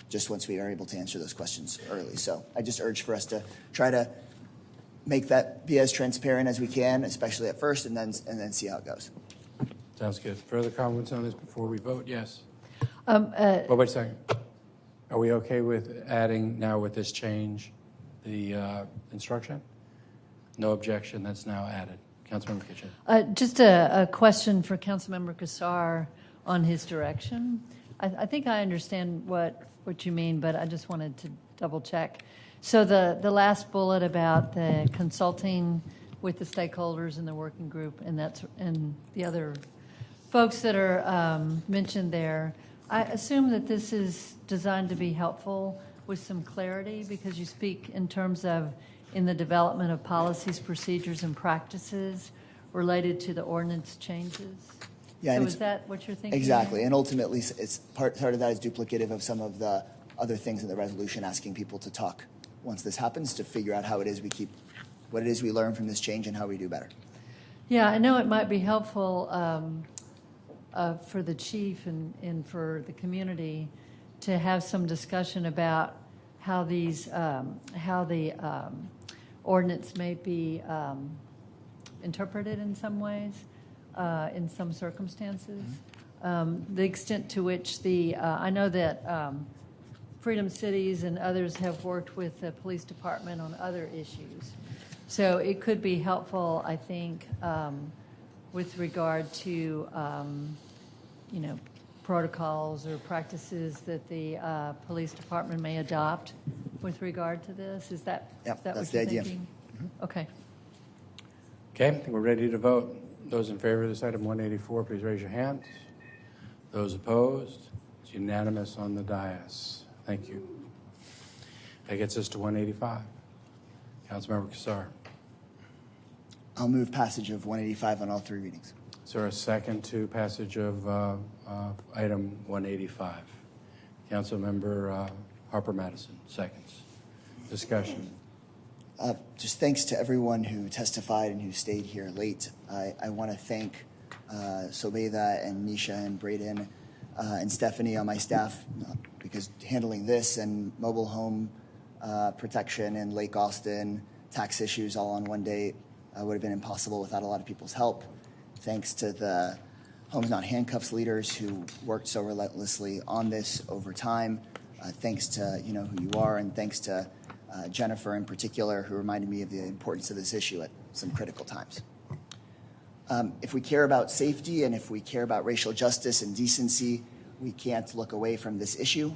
just once we are able to answer those questions early. So I just urge for us to try to make that be as transparent as we can, especially at first, and then see how it goes.
Sounds good. Further comments on this before we vote? Yes. Well, wait a second. Are we okay with adding now with this change the instruction? No objection. That's now added. Councilmember Kitchen.
Just a question for Councilmember Kassar on his direction. I think I understand what you mean, but I just wanted to double check. So the last bullet about the consulting with the stakeholders in the working group and the other folks that are mentioned there, I assume that this is designed to be helpful with some clarity, because you speak in terms of in the development of policies, procedures, and practices related to the ordinance changes.
Yeah,
so is that what you're thinking?
Exactly, and ultimately, it's part of that is duplicative of some of the other things in the resolution, asking people to talk once this happens to figure out how it is what it is we learn from this change and how we do better.
Yeah, I know it might be helpful for the chief and for the community to have some discussion about how the ordinance may be interpreted in some ways, in some circumstances. The extent to which I know that Freedom Cities and others have worked with the police department on other issues. So it could be helpful, I think, with regard to, protocols or practices that the police department may adopt with regard to this. Is that
Yep,
what
that's
you're
the idea.
thinking? Okay.
Okay, I think we're ready to vote. Those in favor of this item 184, please raise your hands. Those opposed? It's unanimous on the dais. Thank you. That gets us to 185. Councilmember Kassar.
I'll move passage of 185 on all three readings.
Is there a second to passage of item 185? Councilmember Harper Madison, seconds. Discussion.
Just thanks to everyone who testified and who stayed here late. I want to thank Sobeda and Nisha and Braden and Stephanie on my staff, because handling this and mobile home protection in Lake Austin, tax issues all on one day would have been impossible without a lot of people's help. Thanks to the Homes Not Handcuffs leaders who worked so relentlessly on this over time. Thanks to who you are, and thanks to Jennifer in particular, who reminded me of the importance of this issue at some critical times. If we care about safety and if we care about racial justice and decency, we can't look away from this issue.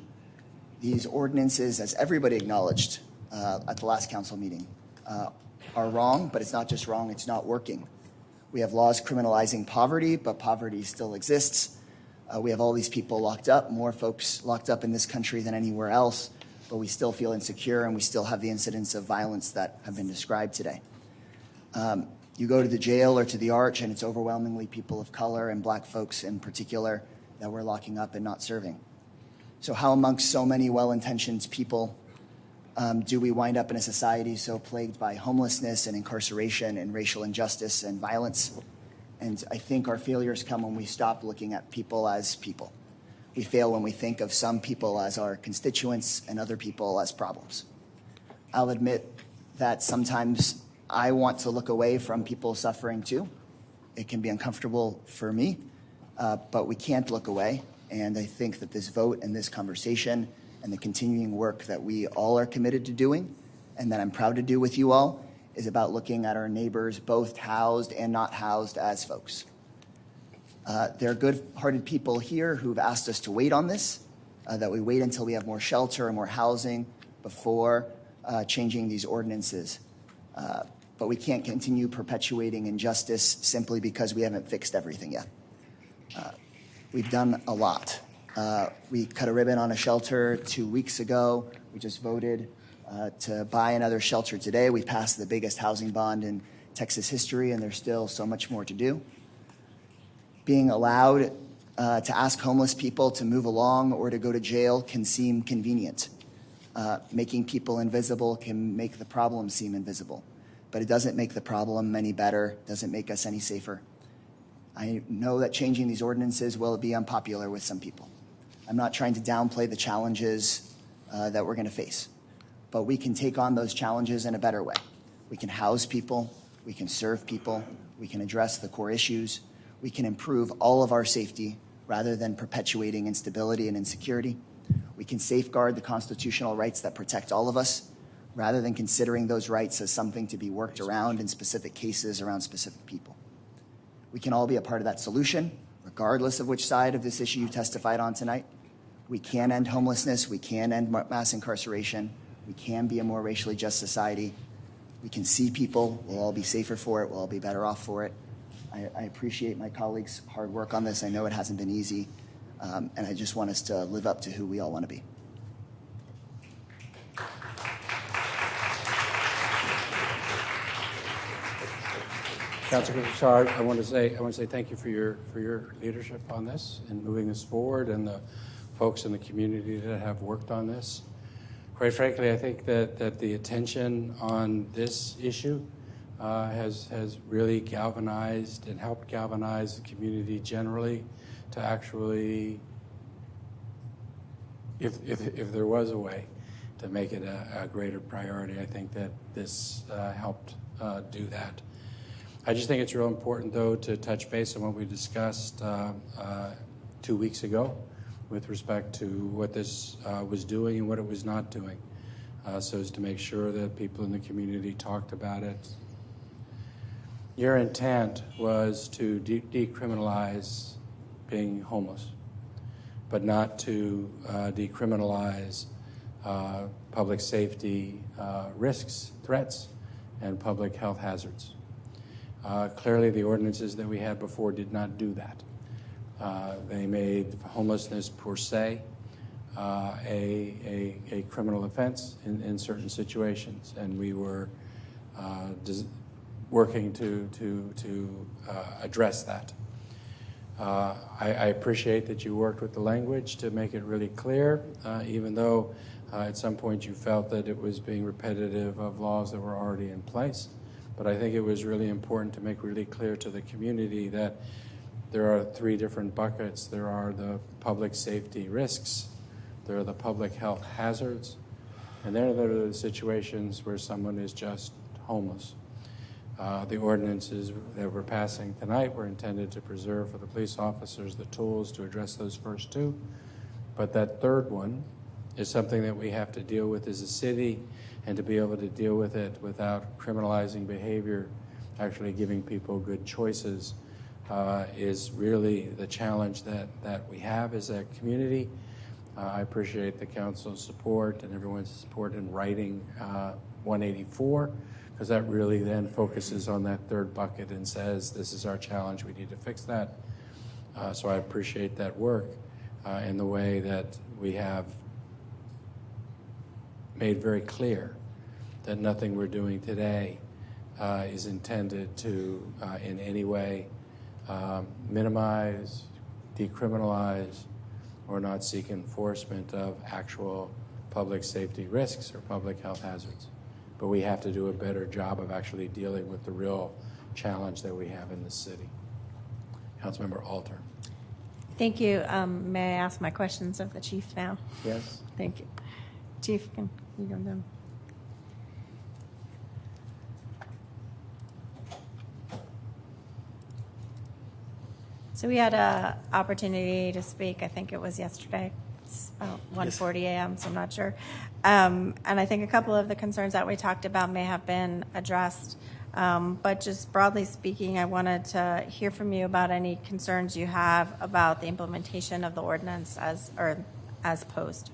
These ordinances, as everybody acknowledged at the last council meeting, are wrong, but it's not just wrong, it's not working. We have laws criminalizing poverty, but poverty still exists. We have all these people locked up, more folks locked up in this country than anywhere else, but we still feel insecure and we still have the incidents of violence that have been described today. You go to the jail or to the Arch and it's overwhelmingly people of color and black folks in particular that we're locking up and not serving. So how amongst so many well-intentioned people do we wind up in a society so plagued by homelessness and incarceration and racial injustice and violence? And I think our failures come when we stop looking at people as people. We fail when we think of some people as our constituents and other people as problems. I'll admit that sometimes I want to look away from people suffering too. It can be uncomfortable for me, but we can't look away. And I think that this vote and this conversation and the continuing work that we all are committed to doing and that I'm proud to do with you all is about looking at our neighbors, both housed and not housed, as folks. There are good-hearted people here who've asked us to wait on this, that we wait until we have more shelter and more housing before changing these ordinances. But we can't continue perpetuating injustice simply because we haven't fixed everything yet. We've done a lot. We cut a ribbon on a shelter 2 weeks ago. We just voted to buy another shelter today. We passed the biggest housing bond in Texas history, and there's still so much more to do. Being allowed to ask homeless people to move along or to go to jail can seem convenient. Making people invisible can make the problem seem invisible, but it doesn't make the problem any better, doesn't make us any safer. I know that changing these ordinances will be unpopular with some people. I'm not trying to downplay the challenges that we're going to face, but we can take on those challenges in a better way. We can house people, we can serve people, we can address the core issues, we can improve all of our safety rather than perpetuating instability and insecurity. We can safeguard the constitutional rights that protect all of us rather than considering those rights as something to be worked around in specific cases around specific people. We can all be a part of that solution, regardless of which side of this issue you testified on tonight. We can end homelessness, we can end mass incarceration, we can be a more racially just society. We can see people, we'll all be safer for it, we'll all be better off for it. I appreciate my colleagues' hard work on this. I know it hasn't been easy, and I just want us to live up to who we all want to be.
Councilor Bouchard, I want to say thank you for your leadership on this and moving this forward, and the folks in the community that have worked on this. Quite frankly, I think that the attention on this issue has really galvanized and helped galvanize the community generally to actually, if there was a way to make it a greater priority, I think that this helped do that. I just think it's real important, though, to touch base on what we discussed 2 weeks ago with respect to what this was doing and what it was not doing, so as to make sure that people in the community talked about it. Your intent was to decriminalize being homeless, but not to decriminalize public safety risks, threats, and public health hazards. Clearly, the ordinances that we had before did not do that. They made homelessness per se a criminal offense in certain situations, and we were working to address that. I appreciate that you worked with the language to make it really clear, even though at some point you felt that it was being repetitive of laws that were already in place. But I think it was really important to make really clear to the community that there are 3 different buckets. There are the public safety risks, there are the public health hazards, and then there are the situations where someone is just homeless. The ordinances that we're passing tonight were intended to preserve for the police officers the tools to address those first 2. But that third one is something that we have to deal with as a city, and to be able to deal with it without criminalizing behavior, actually giving people good choices, is really the challenge that we have as a community. I appreciate the council's support and everyone's support in writing 184, because that really then focuses on that third bucket and says, this is our challenge, we need to fix that. So I appreciate that work in the way that we have made very clear that nothing we're doing today is intended to in any way minimize, decriminalize, or not seek enforcement of actual public safety risks or public health hazards. But we have to do a better job of actually dealing with the real challenge that we have in this city. Councilmember Alter.
Thank you. May I ask my questions of the chief now?
Yes.
Thank you. Chief, can you go down? So we had an opportunity to speak, I think it was yesterday. It's about 1:40 a.m., so I'm not sure. And I think a couple of the concerns that we talked about may have been addressed. But just broadly speaking, I wanted to hear from you about any concerns you have about the implementation of the ordinance as posed.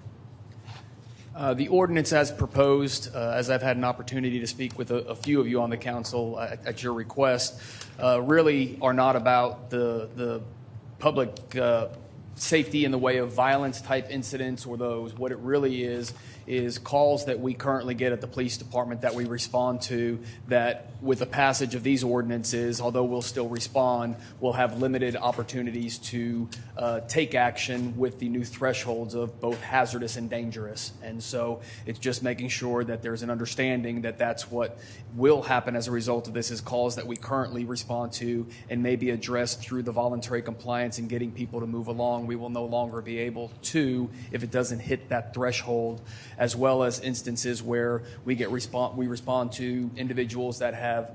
The ordinance as proposed, as I've had an opportunity to speak with a few of you on the council at your request, really are not about the public safety in the way of violence type incidents or those. What it really is calls that we currently get at the police department that we respond to, that with the passage of these ordinances, although we'll still respond, we'll have limited opportunities to take action with the new thresholds of both hazardous and dangerous. And so it's just making sure that there's an understanding that that's what will happen as a result of this, is calls that we currently respond to and may be addressed through the voluntary compliance and getting people to move along. We will no longer be able to, if it doesn't hit that threshold, as well as instances where we respond to individuals that have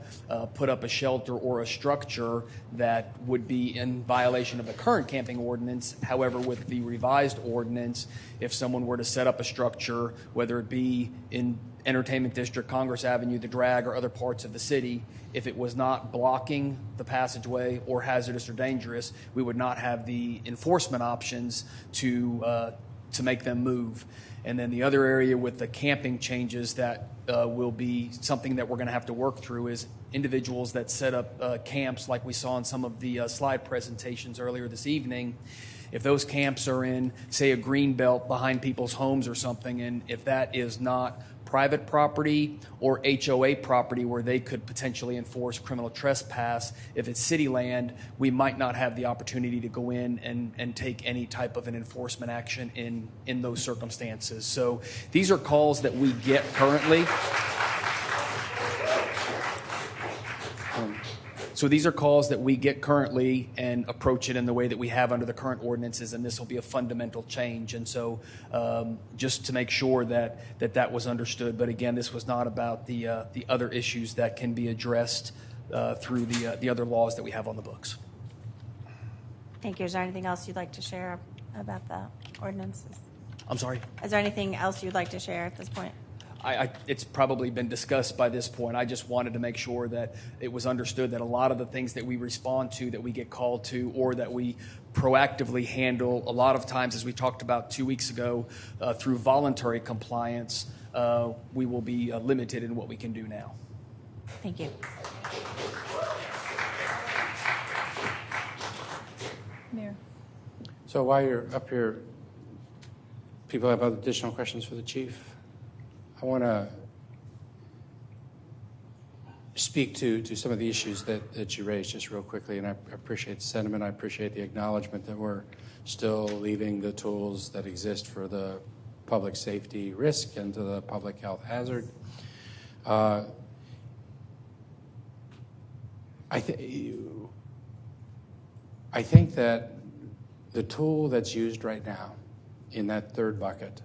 put up a shelter or a structure that would be in violation of the current camping ordinance. However, with the revised ordinance, if someone were to set up a structure, whether it be in Entertainment District, Congress Avenue, the Drag, or other parts of the city, if it was not blocking the passageway or hazardous or dangerous, we would not have the enforcement options to make them move. And then the other area with the camping changes that will be something that we're going to have to work through is individuals that set up camps like we saw in some of the slide presentations earlier this evening. If those camps are in, say, a green belt behind people's homes or something, and if that is not private property or HOA property where they could potentially enforce criminal trespass, if it's city land, we might not have the opportunity to go in and take any type of an enforcement action in those circumstances. So these are calls that we get currently. So these are calls that we get currently and approach it in the way that we have under the current ordinances, and this will be a fundamental change. And so just to make sure that was understood. But again, this was not about the other issues that can be addressed through the other laws that we have on the books.
Thank you. Is there anything else you'd like to share about the ordinances?
I'm sorry?
Is there anything else you'd like to share at this point?
It's probably been discussed by this point. I just wanted to make sure that it was understood that a lot of the things that we respond to, that we get called to, or that we proactively handle, a lot of times, as we talked about 2 weeks ago, through voluntary compliance, we will be limited in what we can do now.
Thank you.
Mayor.
So while you're up here, people have other additional questions for the chief? I want to speak to some of the issues that you raised just real quickly, and I appreciate the sentiment. I appreciate the acknowledgement that we're still leaving the tools that exist for the public safety risk and to the public health hazard. I think that the tool that's used right now in that third bucket,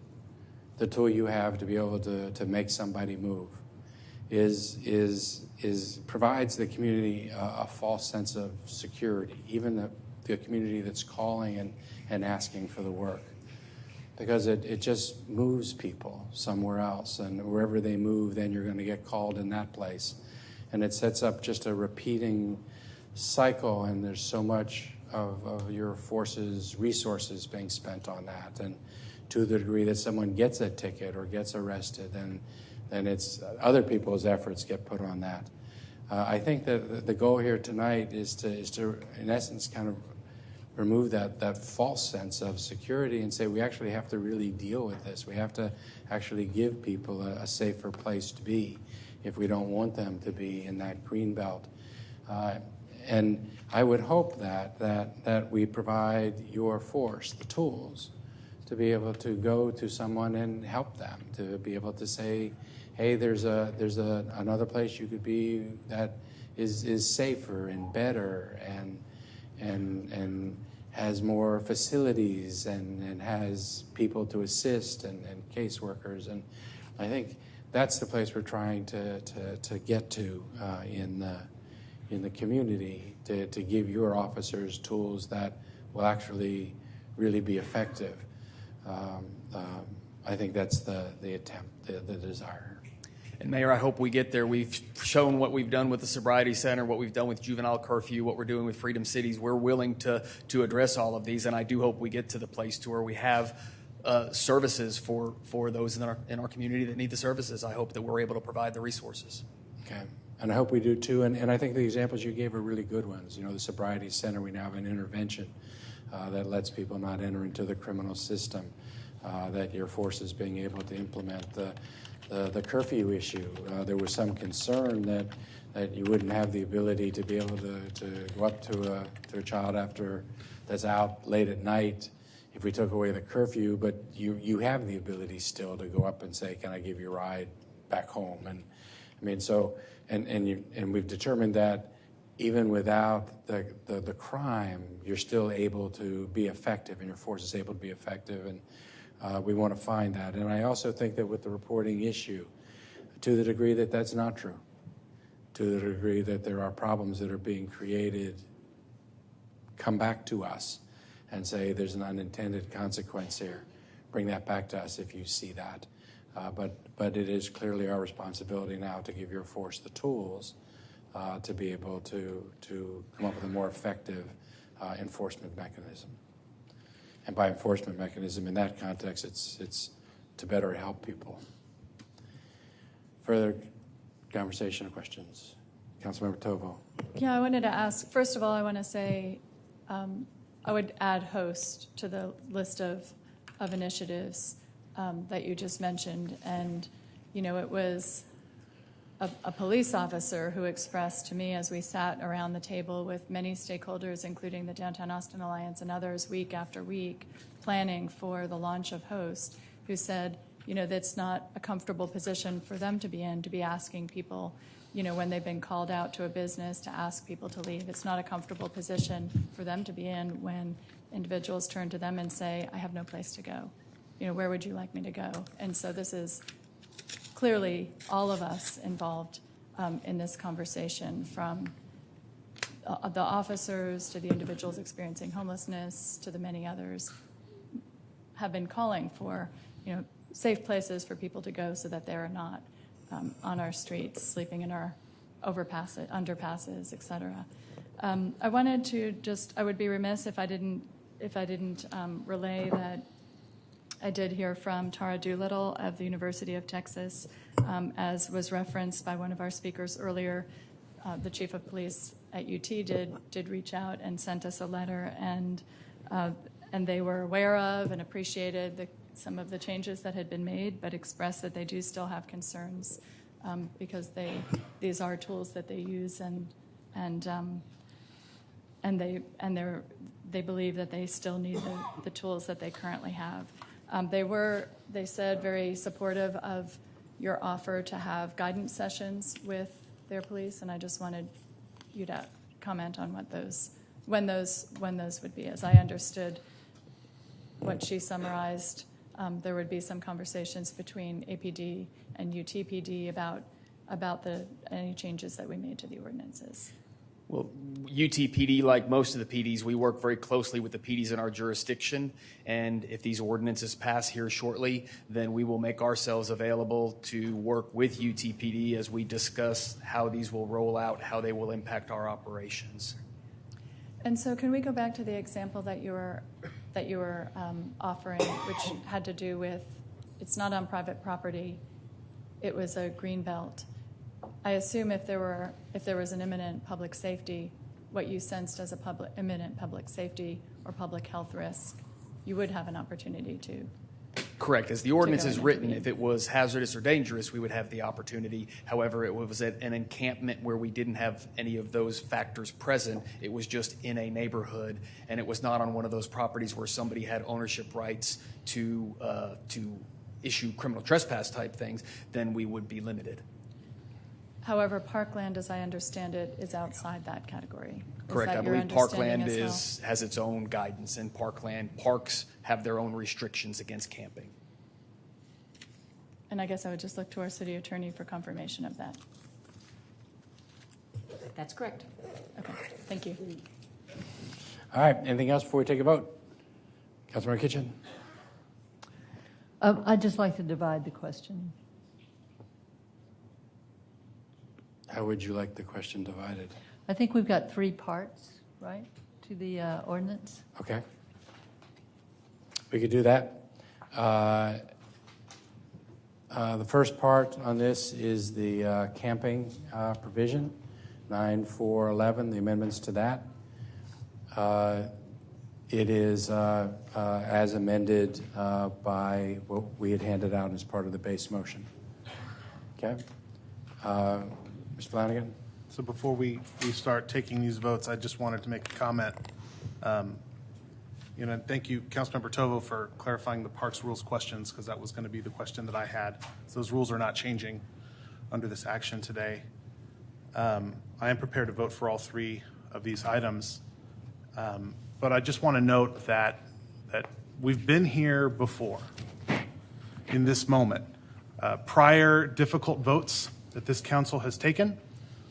the tool you have to be able to make somebody move, provides the community a false sense of security, even the community that's calling and asking for the work, because it just moves people somewhere else, and wherever they move, then you're going to get called in that place, and it sets up just a repeating cycle, and there's so much of your forces, resources being spent on that, and to the degree that someone gets a ticket or gets arrested, then then it's other people's efforts get put on that. I think that the goal here tonight is to in essence, kind of remove that false sense of security and say we actually have to really deal with this. We have to actually give people a safer place to be if we don't want them to be in that green belt. And I would hope that we provide your force the tools to be able to go to someone and help them, to be able to say, hey, there's another place you could be that is safer and better and has more facilities and has people to assist and caseworkers. And I think that's the place we're trying to get to in the community, to give your officers tools that will actually really be effective. I think that's the attempt, the desire.
And Mayor, I hope we get there. We've shown what we've done with the Sobriety Center, what we've done with juvenile curfew, what we're doing with Freedom Cities. We're willing to address all of these, and I do hope we get to the place to where we have services for those in our community that need the services. I hope that we're able to provide the resources.
Okay. And I hope we do too. And I think the examples you gave are really good ones. You know, the Sobriety Center, we now have an intervention that lets people not enter into the criminal system, that your force is being able to implement the curfew issue. There was some concern that you wouldn't have the ability to be able to go up to a child that's out late at night if we took away the curfew, but you have the ability still to go up and say, can I give you a ride back home? And I mean, so, and we've determined that even without the crime, you're still able to be effective, and your force is able to be effective, and we want to find that. And I also think that with the reporting issue, to the degree that that's not true, to the degree that there are problems that are being created, come back to us and say there's an unintended consequence here. Bring that back to us if you see that. But it is clearly our responsibility now to give your force the tools to be able to come up with a more effective enforcement mechanism. And by enforcement mechanism, in that context, it's to better help people. Further conversation or questions? Councilmember Tovo.
Yeah, I wanted to ask, first of all, I want to say I would add host to the list of initiatives that you just mentioned. And, you know, it was a police officer who expressed to me as we sat around the table with many stakeholders, including the Downtown Austin Alliance and others, week after week, planning for the launch of Host, who said, you know, that's not a comfortable position for them to be in, to be asking people, you know, when they've been called out to a business to ask people to leave. It's not a comfortable position for them to be in when individuals turn to them and say, I have no place to go. You know, where would you like me to go? And so this is clearly all of us involved in this conversation, from the officers to the individuals experiencing homelessness to the many others, have been calling for, you know, safe places for people to go so that they are not on our streets, sleeping in our underpasses, et cetera. I wanted to I would be remiss if I didn't relay that I did hear from Tara Doolittle of the University of Texas, as was referenced by one of our speakers earlier. The chief of police at UT did reach out and sent us a letter, and they were aware of and appreciated some of the changes that had been made, but expressed that they do still have concerns because these are tools that they use, and they believe that they still need the tools that they currently have. They said, very supportive of your offer to have guidance sessions with their police, and I just wanted you to comment on when those would be. As I understood what she summarized, there would be some conversations between APD and UTPD about any changes that we made to the ordinances.
Well, UTPD, like most of the PDs, we work very closely with the PDs in our jurisdiction, and if these ordinances pass here shortly, then we will make ourselves available to work with UTPD as we discuss how these will roll out, how they will impact our operations.
And so can we go back to the example that you were offering, which had to do with, it's not on private property, it was a green belt. I assume if there was an imminent public safety, what you sensed as a imminent public safety or public health risk, you would have an opportunity to.
Correct. As the ordinance
go
is
and
written,
intervene.
if it was hazardous or dangerous, we would have the opportunity. However, it was at an encampment where we didn't have any of those factors present. It was just in a neighborhood, and it was not on one of those properties where somebody had ownership rights to issue criminal trespass type things. Then we would be limited.
However, parkland, as I understand it, is outside that category.
Correct.
Is
I
that your
believe parkland
understanding as
has its own guidance, and parks have their own restrictions against camping.
And I guess I would just look to our city attorney for confirmation of that.
That's correct.
Okay, thank you.
All right, anything else before we take a vote? Councilmember Kitchen?
I'd just like to divide the question.
How would you like the question divided?
I think we've got 3 parts, right, to the ordinance.
Okay. We could do that. The first part on this is the camping provision, 9.4.11, the amendments to that. It is as amended by what we had handed out as part of the base motion. Okay. Mr. Flanagan?
So before we start taking these votes, I just wanted to make a comment. Thank you, Councilmember Tovo, for clarifying the Parks Rules questions, because that was going to be the question that I had. So those rules are not changing under this action today. I am prepared to vote for all 3 of these items. But I just want to note that we've been here before in this moment. Prior difficult votes that this council has taken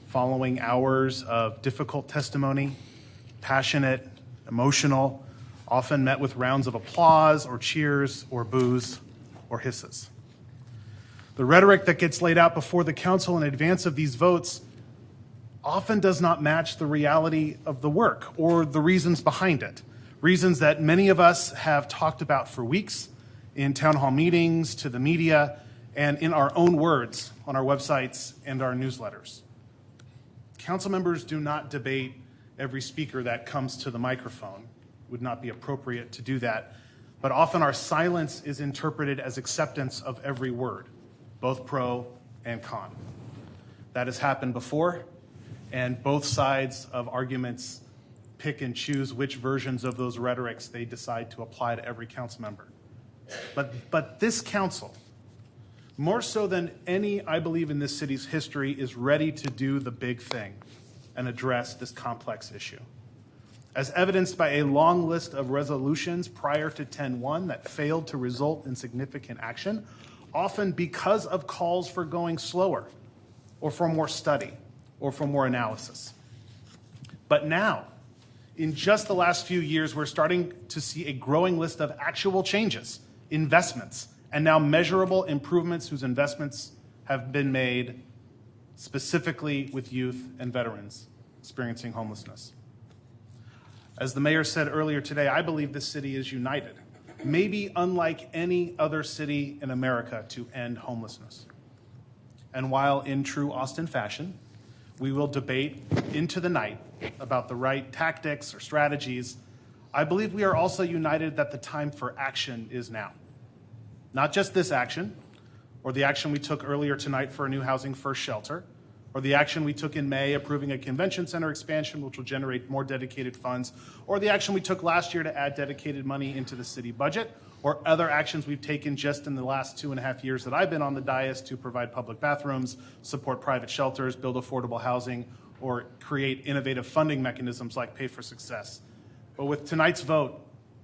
following hours of difficult testimony, passionate, emotional, often met with rounds of applause or cheers or boos or hisses. The rhetoric that gets laid out before the council in advance of these votes often does not match the reality of the work or the reasons behind it. Reasons that many of us have talked about for weeks in town hall meetings, to the media, and in our own words on our websites and our newsletters. Council members do not debate every speaker that comes to the microphone. It would not be appropriate to do that. But often our silence is interpreted as acceptance of every word, both pro and con. That has happened before, and both sides of arguments pick and choose which versions of those rhetorics they decide to apply to every council member. But this council, more so than any, I believe, in this city's history, is ready to do the big thing and address this complex issue. As evidenced by a long list of resolutions prior to 10-1 that failed to result in significant action, often because of calls for going slower or for more study or for more analysis. But now, in just the last few years, we're starting to see a growing list of actual changes, investments, and now measurable improvements whose investments have been made specifically with youth and veterans experiencing homelessness. As the mayor said earlier today, I believe this city is united, maybe unlike any other city in America, to end homelessness. And while in true Austin fashion, we will debate into the night about the right tactics or strategies, I believe we are also united that the time for action is now. Not just this action, or the action we took earlier tonight for a new Housing First shelter, or the action we took in May approving a convention center expansion which will generate more dedicated funds, or the action we took last year to add dedicated money into the city budget, or other actions we've taken just in the last 2.5 years that I've been on the dais to provide public bathrooms, support private shelters, build affordable housing, or create innovative funding mechanisms like Pay for Success. But with tonight's vote,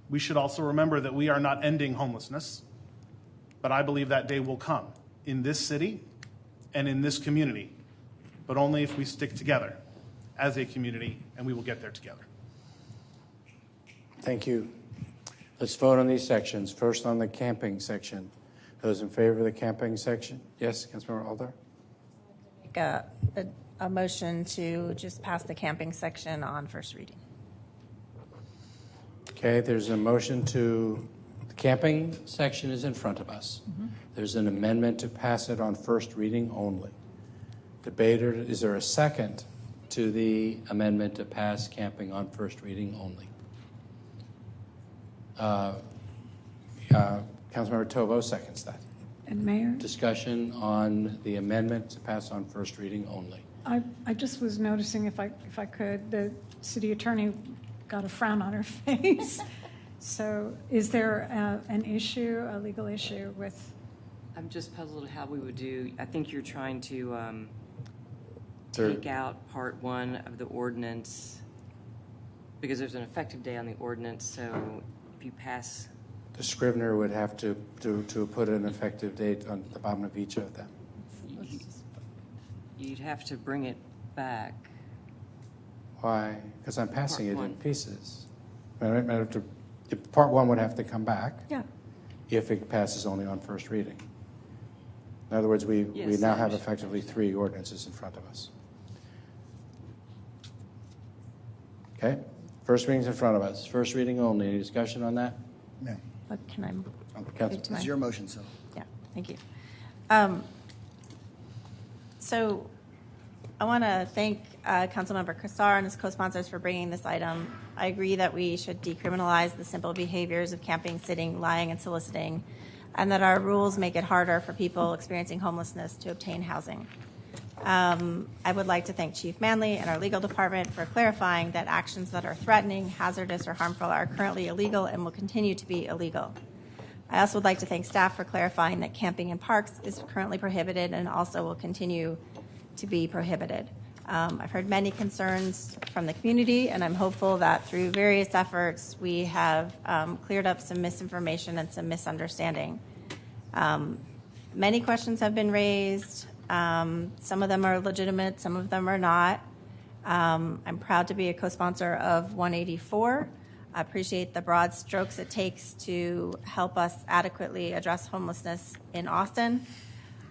we should also remember that we are not ending homelessness, but I believe that day will come in this city and in this community, but only if we stick together as a community, and we will get there together.
Thank you. Let's vote on these sections. First on the camping section. Those in favor of the camping section? Yes, Councilmember Alder?
Make a motion to just pass the camping section on first reading.
Okay, there's a motion to The camping section is in front of us. There's an amendment to pass it on first reading only. Debater, is there a second to the amendment to pass camping on first reading only? Councilmember Tovo seconds that.
And Mayor?
Discussion on the amendment to pass on first reading only.
I just was noticing, if I could, the city attorney got a frown on her face. So is there an issue, a legal issue with?
I'm just puzzled how we would do, I think you're trying to take out part 1 of the ordinance because there's an effective date on the ordinance, so if you pass.
The scrivener would have to put an effective date on the bottom of each of them.
You'd have to bring it back.
Why? Because I'm passing it in pieces. Part 1 would have to come back.
Yeah.
If it passes only on first reading. In other words, we now have effectively 3 ordinances in front of us. Okay? First reading's in front of us. First reading only. Any discussion on that?
No.
But can I?
It's your motion, so.
Yeah, thank you. So I want to thank Councilmember Kassar and his co-sponsors for bringing this item. I agree that we should decriminalize the simple behaviors of camping, sitting, lying, and soliciting, and that our rules make it harder for people experiencing homelessness to obtain housing. I would like to thank Chief Manley and our legal department for clarifying that actions that are threatening, hazardous, or harmful are currently illegal and will continue to be illegal. I also would like to thank staff for clarifying that camping in parks is currently prohibited and also will continue to be prohibited. I've heard many concerns from the community, and I'm hopeful that through various efforts we have cleared up some misinformation and some misunderstanding. Many questions have been raised. Some of them are legitimate, some of them are not. I'm proud to be a co-sponsor of 184. I appreciate the broad strokes it takes to help us adequately address homelessness in Austin.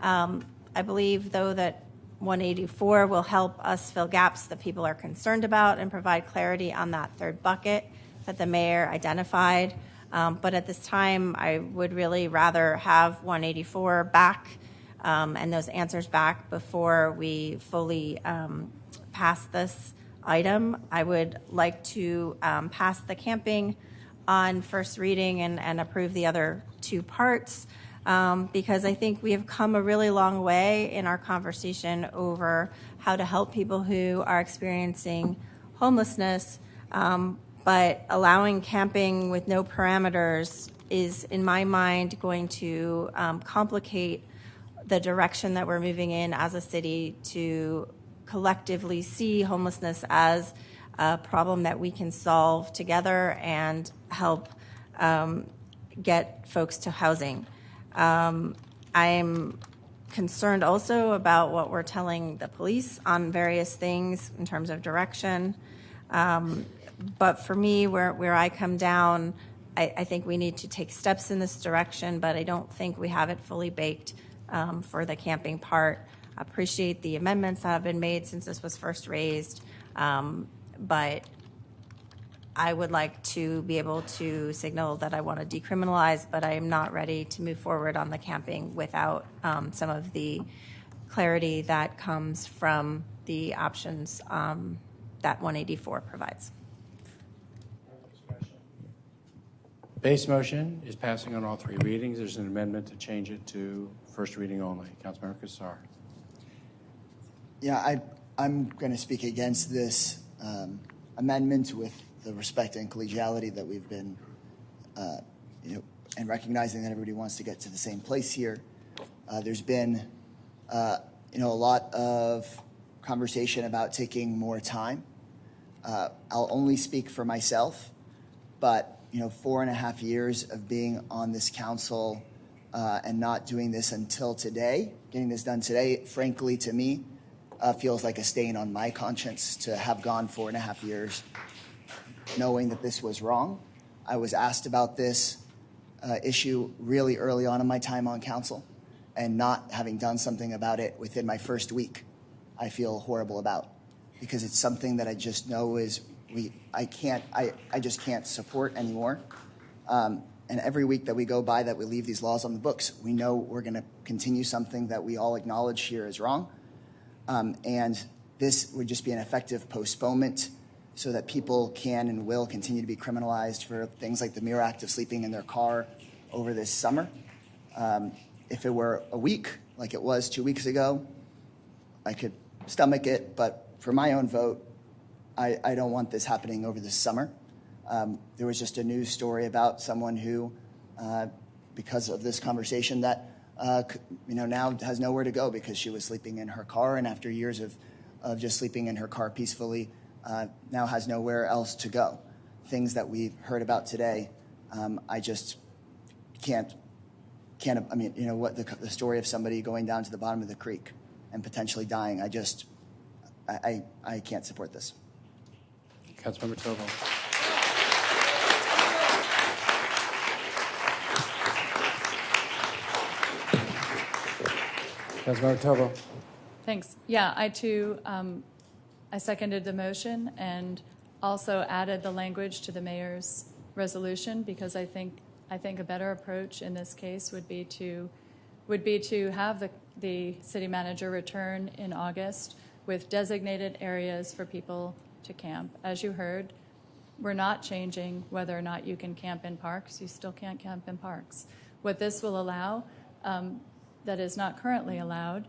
I believe, though, that 184 will help us fill gaps that people are concerned about and provide clarity on that third bucket that the mayor identified. But at this time, I would really rather have 184 back and those answers back before we fully pass this item. I would like to pass the camping on first reading and approve the other 2 parts because I think we have come a really long way in our conversation over how to help people who are experiencing homelessness, but allowing camping with no parameters is, in my mind, going to complicate the direction that we're moving in as a city to collectively see homelessness as a problem that we can solve together and help get folks to housing. I'm concerned also about what we're telling the police on various things in terms of direction. But for me, where I come down, I think we need to take steps in this direction, but I don't think we have it fully baked for the camping part. I appreciate the amendments that have been made since this was first raised, but I would like to be able to signal that I want to decriminalize, but I am not ready to move forward on the camping without some of the clarity that comes from the options that 184 provides.
Base motion is passing on all 3 readings. There's an amendment to change it to first reading only. Councilmember Kassar.
Yeah, I'm going to speak against this amendment with the respect and collegiality that we've been, and recognizing that everybody wants to get to the same place here. There's been, a lot of conversation about taking more time. I'll only speak for myself, but 4.5 years of being on this council and not doing this until today, getting this done today, frankly, to me, feels like a stain on my conscience to have gone 4.5 years knowing that this was wrong. I was asked about this issue really early on in my time on council, and not having done something about it within my first week, I feel horrible about, because it's something that I just know is I just can't support anymore. And And every week that we go by that we leave these laws on the books, we know we're going to continue something that we all acknowledge here is wrong. And this would just be an effective postponement so that people can and will continue to be criminalized for things like the mere act of sleeping in their car over this summer. If it were a week, like it was 2 weeks ago, I could stomach it, but for my own vote, I don't want this happening over this summer. There was just a news story about someone who, because of this conversation, that now has nowhere to go because she was sleeping in her car, and after years of just sleeping in her car peacefully, now has nowhere else to go. Things that we've heard about today, I just can't. I mean, the story of somebody going down to the bottom of the creek and potentially dying. I can't support this.
Councilmember Tovo. Councilmember Tovo.
Thanks. Yeah, I too, I seconded the motion and also added the language to the mayor's resolution because I think a better approach in this case would be to have the city manager return in August with designated areas for people to camp. As you heard, we're not changing whether or not you can camp in parks. You still can't camp in parks. What this will allow, that is not currently allowed,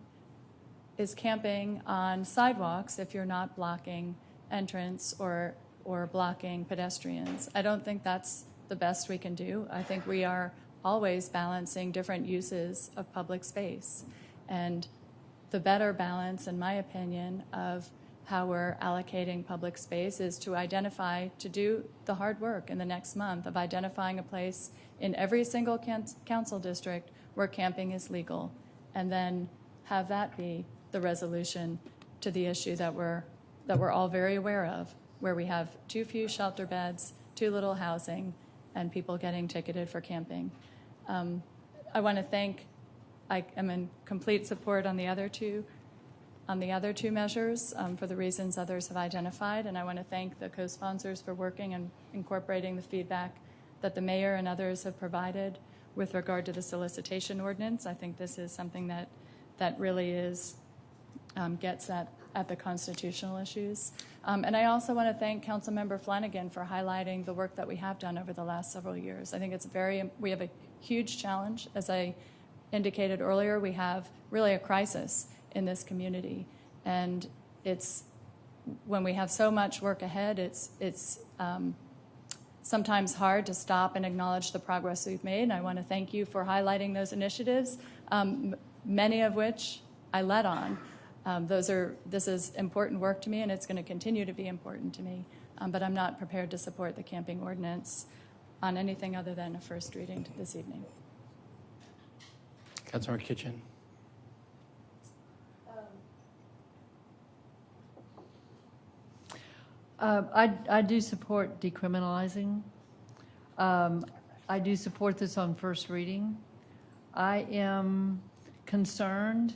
is camping on sidewalks if you're not blocking entrance or blocking pedestrians. I don't think that's the best we can do. I think we are always balancing different uses of public space. And the better balance, in my opinion, of how we're allocating public space is to do the hard work in the next month of identifying a place in every single council district where camping is legal, and then have that be the resolution to the issue that we're all very aware of, where we have too few shelter beds, too little housing, and people getting ticketed for camping. I want to thank. I am in complete support on the other two measures for the reasons others have identified, and I want to thank the co-sponsors for working and incorporating the feedback that the mayor and others have provided with regard to the solicitation ordinance. I think this is something that really is gets at the constitutional issues. And I also want to thank Councilmember Flanagan for highlighting the work that we have done over the last several years. I think we have a huge challenge. As I indicated earlier, we have really a crisis in this community. And it's when we have so much work ahead, it's sometimes hard to stop and acknowledge the progress we've made. And I want to thank you for highlighting those initiatives, many of which I led on. This is important work to me, and it's going to continue to be important to me. But I'm not prepared to support the camping ordinance on anything other than a first reading this evening.
Councilmember Kitchen.
I do support decriminalizing. I do support this on first reading. I am concerned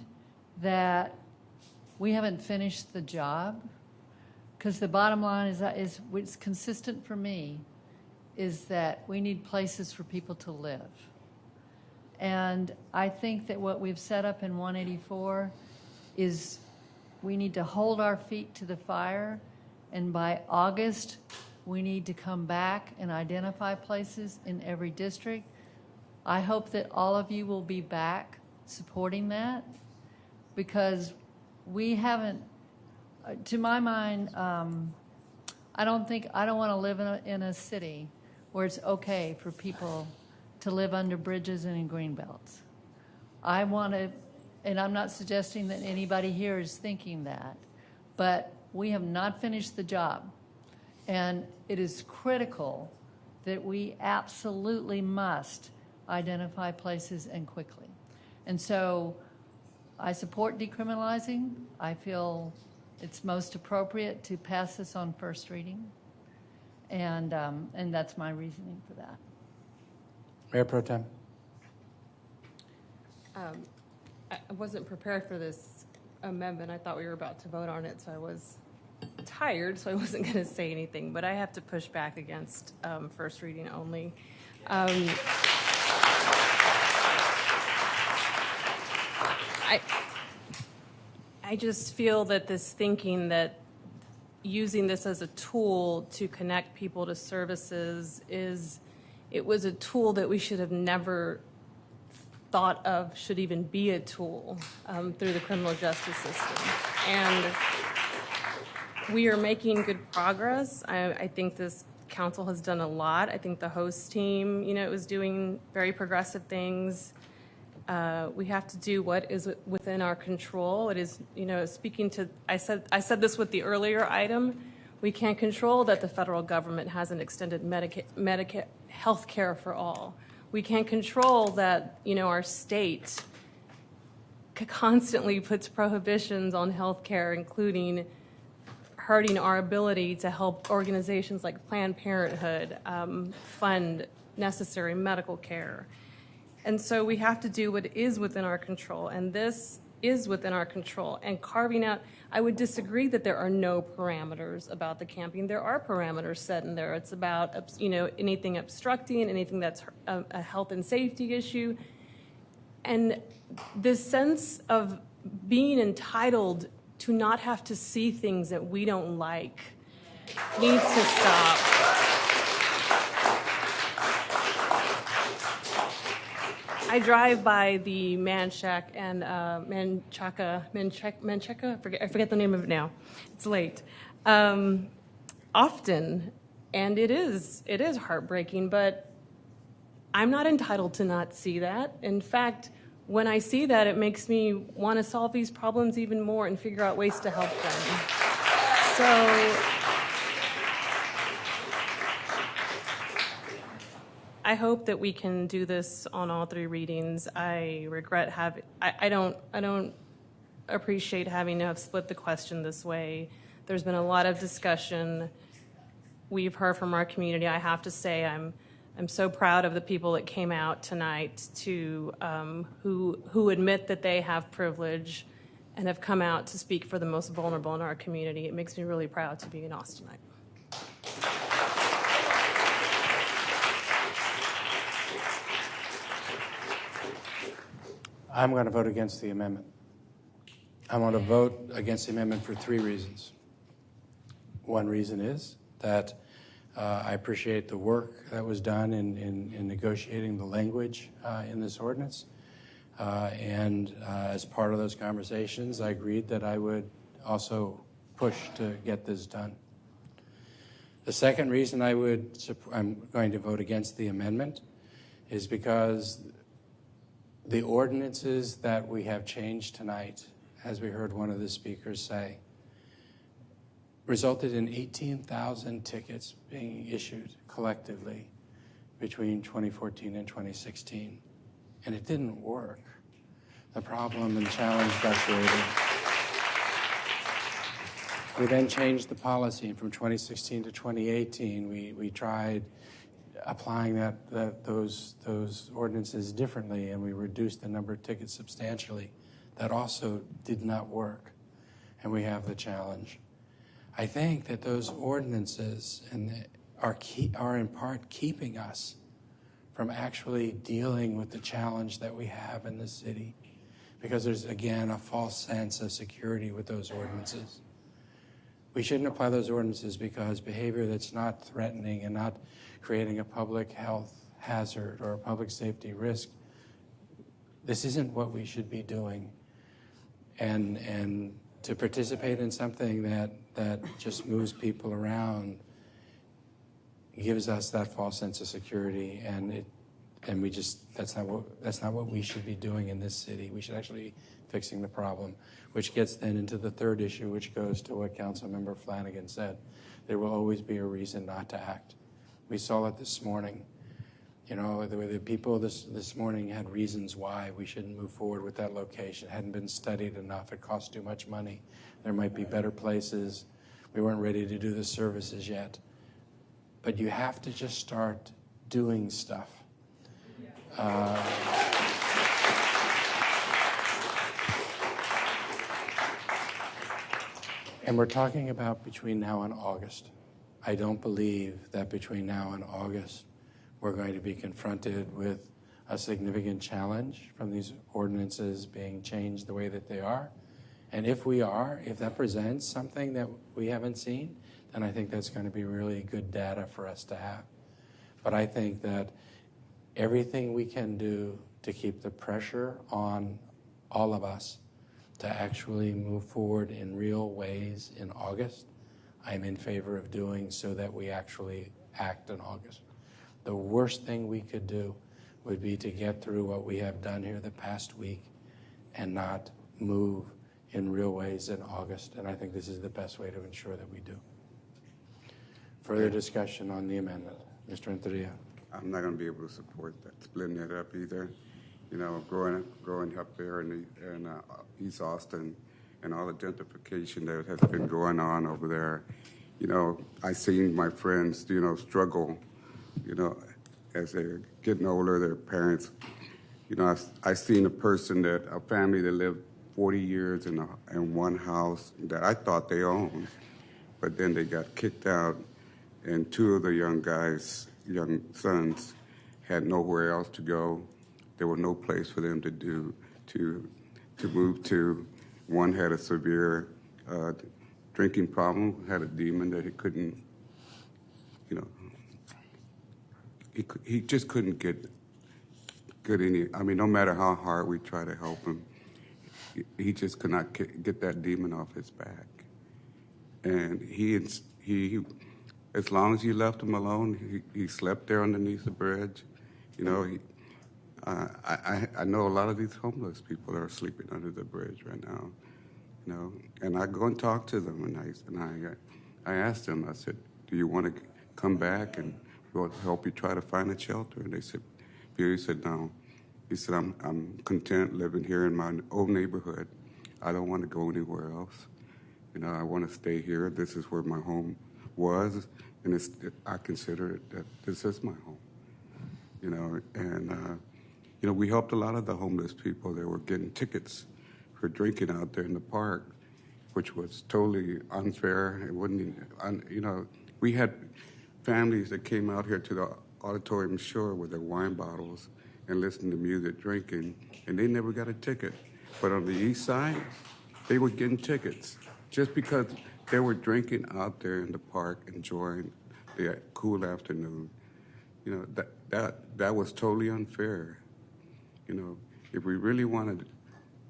that we haven't finished the job, because the bottom line is what's consistent for me is that we need places for people to live. And I think that what we've set up in 184 is we need to hold our feet to the fire, and by August, we need to come back and identify places in every district. I hope that all of you will be back supporting that, because we haven't, to my mind, I don't want to live in a city where it's okay for people to live under bridges and in green belts. I want to, and I'm not suggesting that anybody here is thinking that, but we have not finished the job. And it is critical that we absolutely must identify places and quickly. And so I support decriminalizing. I feel it's most appropriate to pass this on first reading. And that's my reasoning for that.
Mayor Pro Tem.
I wasn't prepared for this amendment. I thought we were about to vote on it, so I was tired, so I wasn't going to say anything. But I have to push back against first reading only. I just feel that this thinking that using this as a tool to connect people to services it was a tool that we should have never thought of should even be a tool through the criminal justice system. And we are making good progress. I think this council has done a lot. I think the host team, is doing very progressive things. We have to do what is within our control. It is, speaking to, I said this with the earlier item, we can't control that the federal government hasn't extended Medicare health care for all. We can't control that, our state constantly puts prohibitions on health care, including hurting our ability to help organizations like Planned Parenthood fund necessary medical care. And so we have to do what is within our control, and this is within our control. And carving out, I would disagree that there are no parameters about the camping. There are parameters set in there. It's about, anything obstructing, anything that's a health and safety issue. And this sense of being entitled to not have to see things that we don't like needs to stop. I drive by the Manchaca and Manchaca, I forget the name of it now. It's late. Often, and it is heartbreaking, but I'm not entitled to not see that. In fact, when I see that, it makes me want to solve these problems even more and figure out ways to help them. So I hope that we can do this on all three readings. I regret having, I don't appreciate having to have split the question this way. There's been a lot of discussion. We've heard from our community. I have to say I'm so proud of the people that came out tonight to who admit that they have privilege and have come out to speak for the most vulnerable in our community. It makes me really proud to be an Austinite.
I'm going to vote against the amendment. I'm going to vote against the amendment for three reasons. One reason is that I appreciate the work that was done in negotiating the language in this ordinance. And as part of those conversations, I agreed that I would also push to get this done. The second reason I'm going to vote against the amendment is because the ordinances that we have changed tonight, as we heard one of the speakers say, resulted in 18,000 tickets being issued collectively between 2014 and 2016. And it didn't work. The problem and challenge got created. We then changed the policy from 2016 to 2018. We tried applying those ordinances differently, and we reduced the number of tickets substantially. That also did not work, and we have the challenge. I think that those ordinances are in part keeping us from actually dealing with the challenge that we have in the city, because there's, again, a false sense of security with those ordinances. We shouldn't apply those ordinances because behavior that's not threatening and not creating a public health hazard or a public safety risk, this isn't what we should be doing. And to participate in something that just moves people around gives us that false sense of security, and that's not what we should be doing in this city. We should actually be fixing the problem, which gets then into the third issue, which goes to what Councilmember Flanagan said. There will always be a reason not to act. We saw it this morning. The people this morning had reasons why we shouldn't move forward with that location. It hadn't been studied enough. It cost too much money. There might be better places. We weren't ready to do the services yet. But you have to just start doing stuff. And we're talking about between now and August. I don't believe that between now and August we're going to be confronted with a significant challenge from these ordinances being changed the way that they are. And if that presents something that we haven't seen, then I think that's going to be really good data for us to have. But I think that everything we can do to keep the pressure on all of us to actually move forward in real ways in August, I'm in favor of doing so that we actually act in August. The worst thing we could do would be to get through what we have done here the past week and not move in real ways in August, and I think this is the best way to ensure that we do. Further discussion on the amendment. Mr. Renteria.
I'm not going to be able to support that, splitting it up either. You know, growing up there in East Austin and all the gentrification that has been going on over there, you know, I seen my friends, you know, struggle, you know, as they're getting older, their parents, you know, I seen a family that lived 40 years in one house that I thought they owned, but then they got kicked out, and two of the young sons had nowhere else to go. There was no place for them to move to. One had a severe drinking problem, had a demon that he couldn't, you know, he just couldn't get any. I mean, no matter how hard we try to help him, he just could not get that demon off his back. And he as long as you left him alone, he slept there underneath the bridge. You know, I know a lot of these homeless people are sleeping under the bridge right now. You know, and I go and talk to them, and I asked them. I said, "Do you want to come back and we'll help you try to find a shelter?" And they said, "He said no." He said, "I'm content living here in my old neighborhood. I don't want to go anywhere else. You know, I want to stay here. This is where my home was, and I consider it that this is my home." You know, and you know, we helped a lot of the homeless people that were getting tickets for drinking out there in the park, which was totally unfair. It wouldn't, you know, we had families that came out here to the auditorium shore with their wine bottles and listening to music, drinking, and they never got a ticket. But on the east side, they were getting tickets just because they were drinking out there in the park, enjoying the cool afternoon. You know, that was totally unfair. You know, if we really wanted,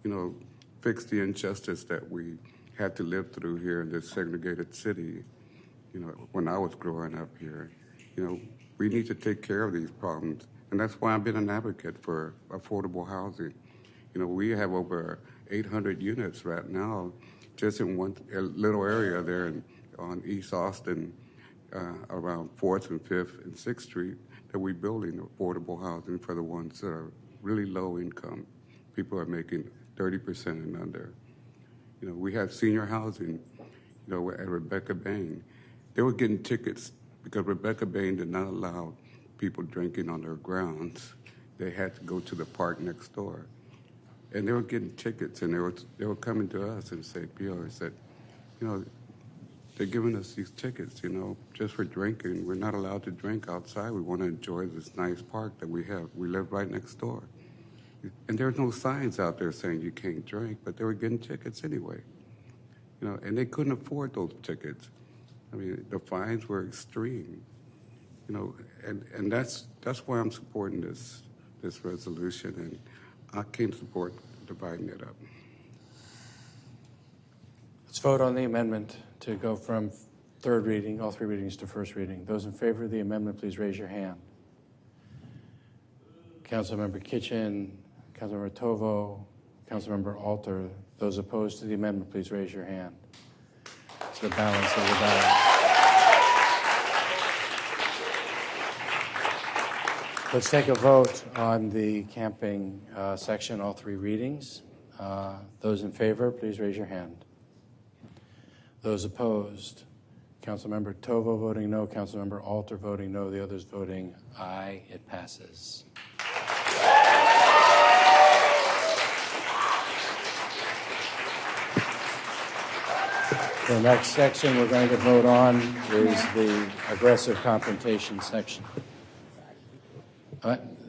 you know, fix the injustice that we had to live through here in this segregated city, you know, when I was growing up here, you know, we need to take care of these problems. And that's why I've been an advocate for affordable housing. You know, we have over 800 units right now just in one little area there on East Austin, around 4th and 5th and 6th Street, that we're building affordable housing for the ones that are really low income. People are making 30% and under. You know, we have senior housing, you know, at Rebecca Bain. They were getting tickets because Rebecca Bain did not allow people drinking on their grounds. They had to go to the park next door. And they were getting tickets, and they were coming to us and say, Bill, I said, you know, they're giving us these tickets, you know, just for drinking. We're not allowed to drink outside. We want to enjoy this nice park that we have. We live right next door. And there's no signs out there saying you can't drink, but they were getting tickets anyway. You know, and they couldn't afford those tickets. I mean, the fines were extreme. You know, and that's why I'm supporting this resolution, and I can't support dividing it up.
Let's vote on the amendment to go from third reading, all three readings, to first reading. Those in favor of the amendment, please raise your hand. Councilmember Kitchen, Councilmember Tovo, Councilmember Alter. Those opposed to the amendment, please raise your hand. It's the balance of the ballot. Let's take a vote on the camping section, all three readings. Those in favor, please raise your hand. Those opposed, Councilmember Tovo voting no, Councilmember Alter voting no, the others voting aye. It passes. The next section we're going to vote on is the aggressive confrontation section.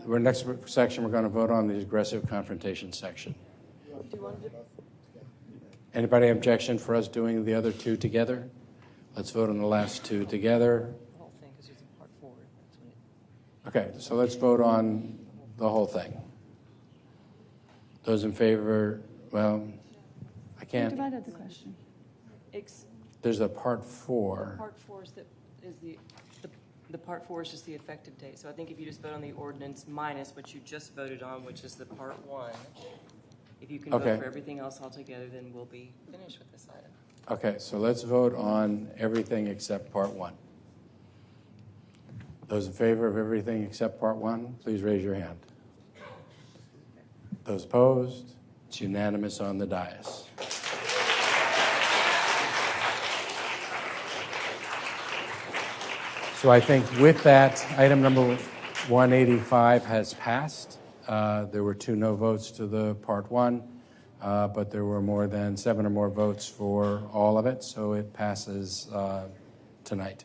next section, we're going to vote on the aggressive confrontation section. Anybody objection for us doing the other two together? Let's vote on the last two together. Okay, so let's vote on the whole thing. Those in favor, well, I can't.
Divided the question.
There's a part 4.
Part 4 is the part 4 is just the effective date. So I think if you just vote on the ordinance minus what you just voted on, which is the part 1, if you can vote for everything else altogether, then we'll be finished with this item.
Okay, so let's vote on everything except part 1. Those in favor of everything except part 1, please raise your hand. Those opposed, it's unanimous on the dais. So I think with that, item number 185 has passed. There were 2 no votes to the part 1, but there were more than 7 or more votes for all of it, so it passes tonight.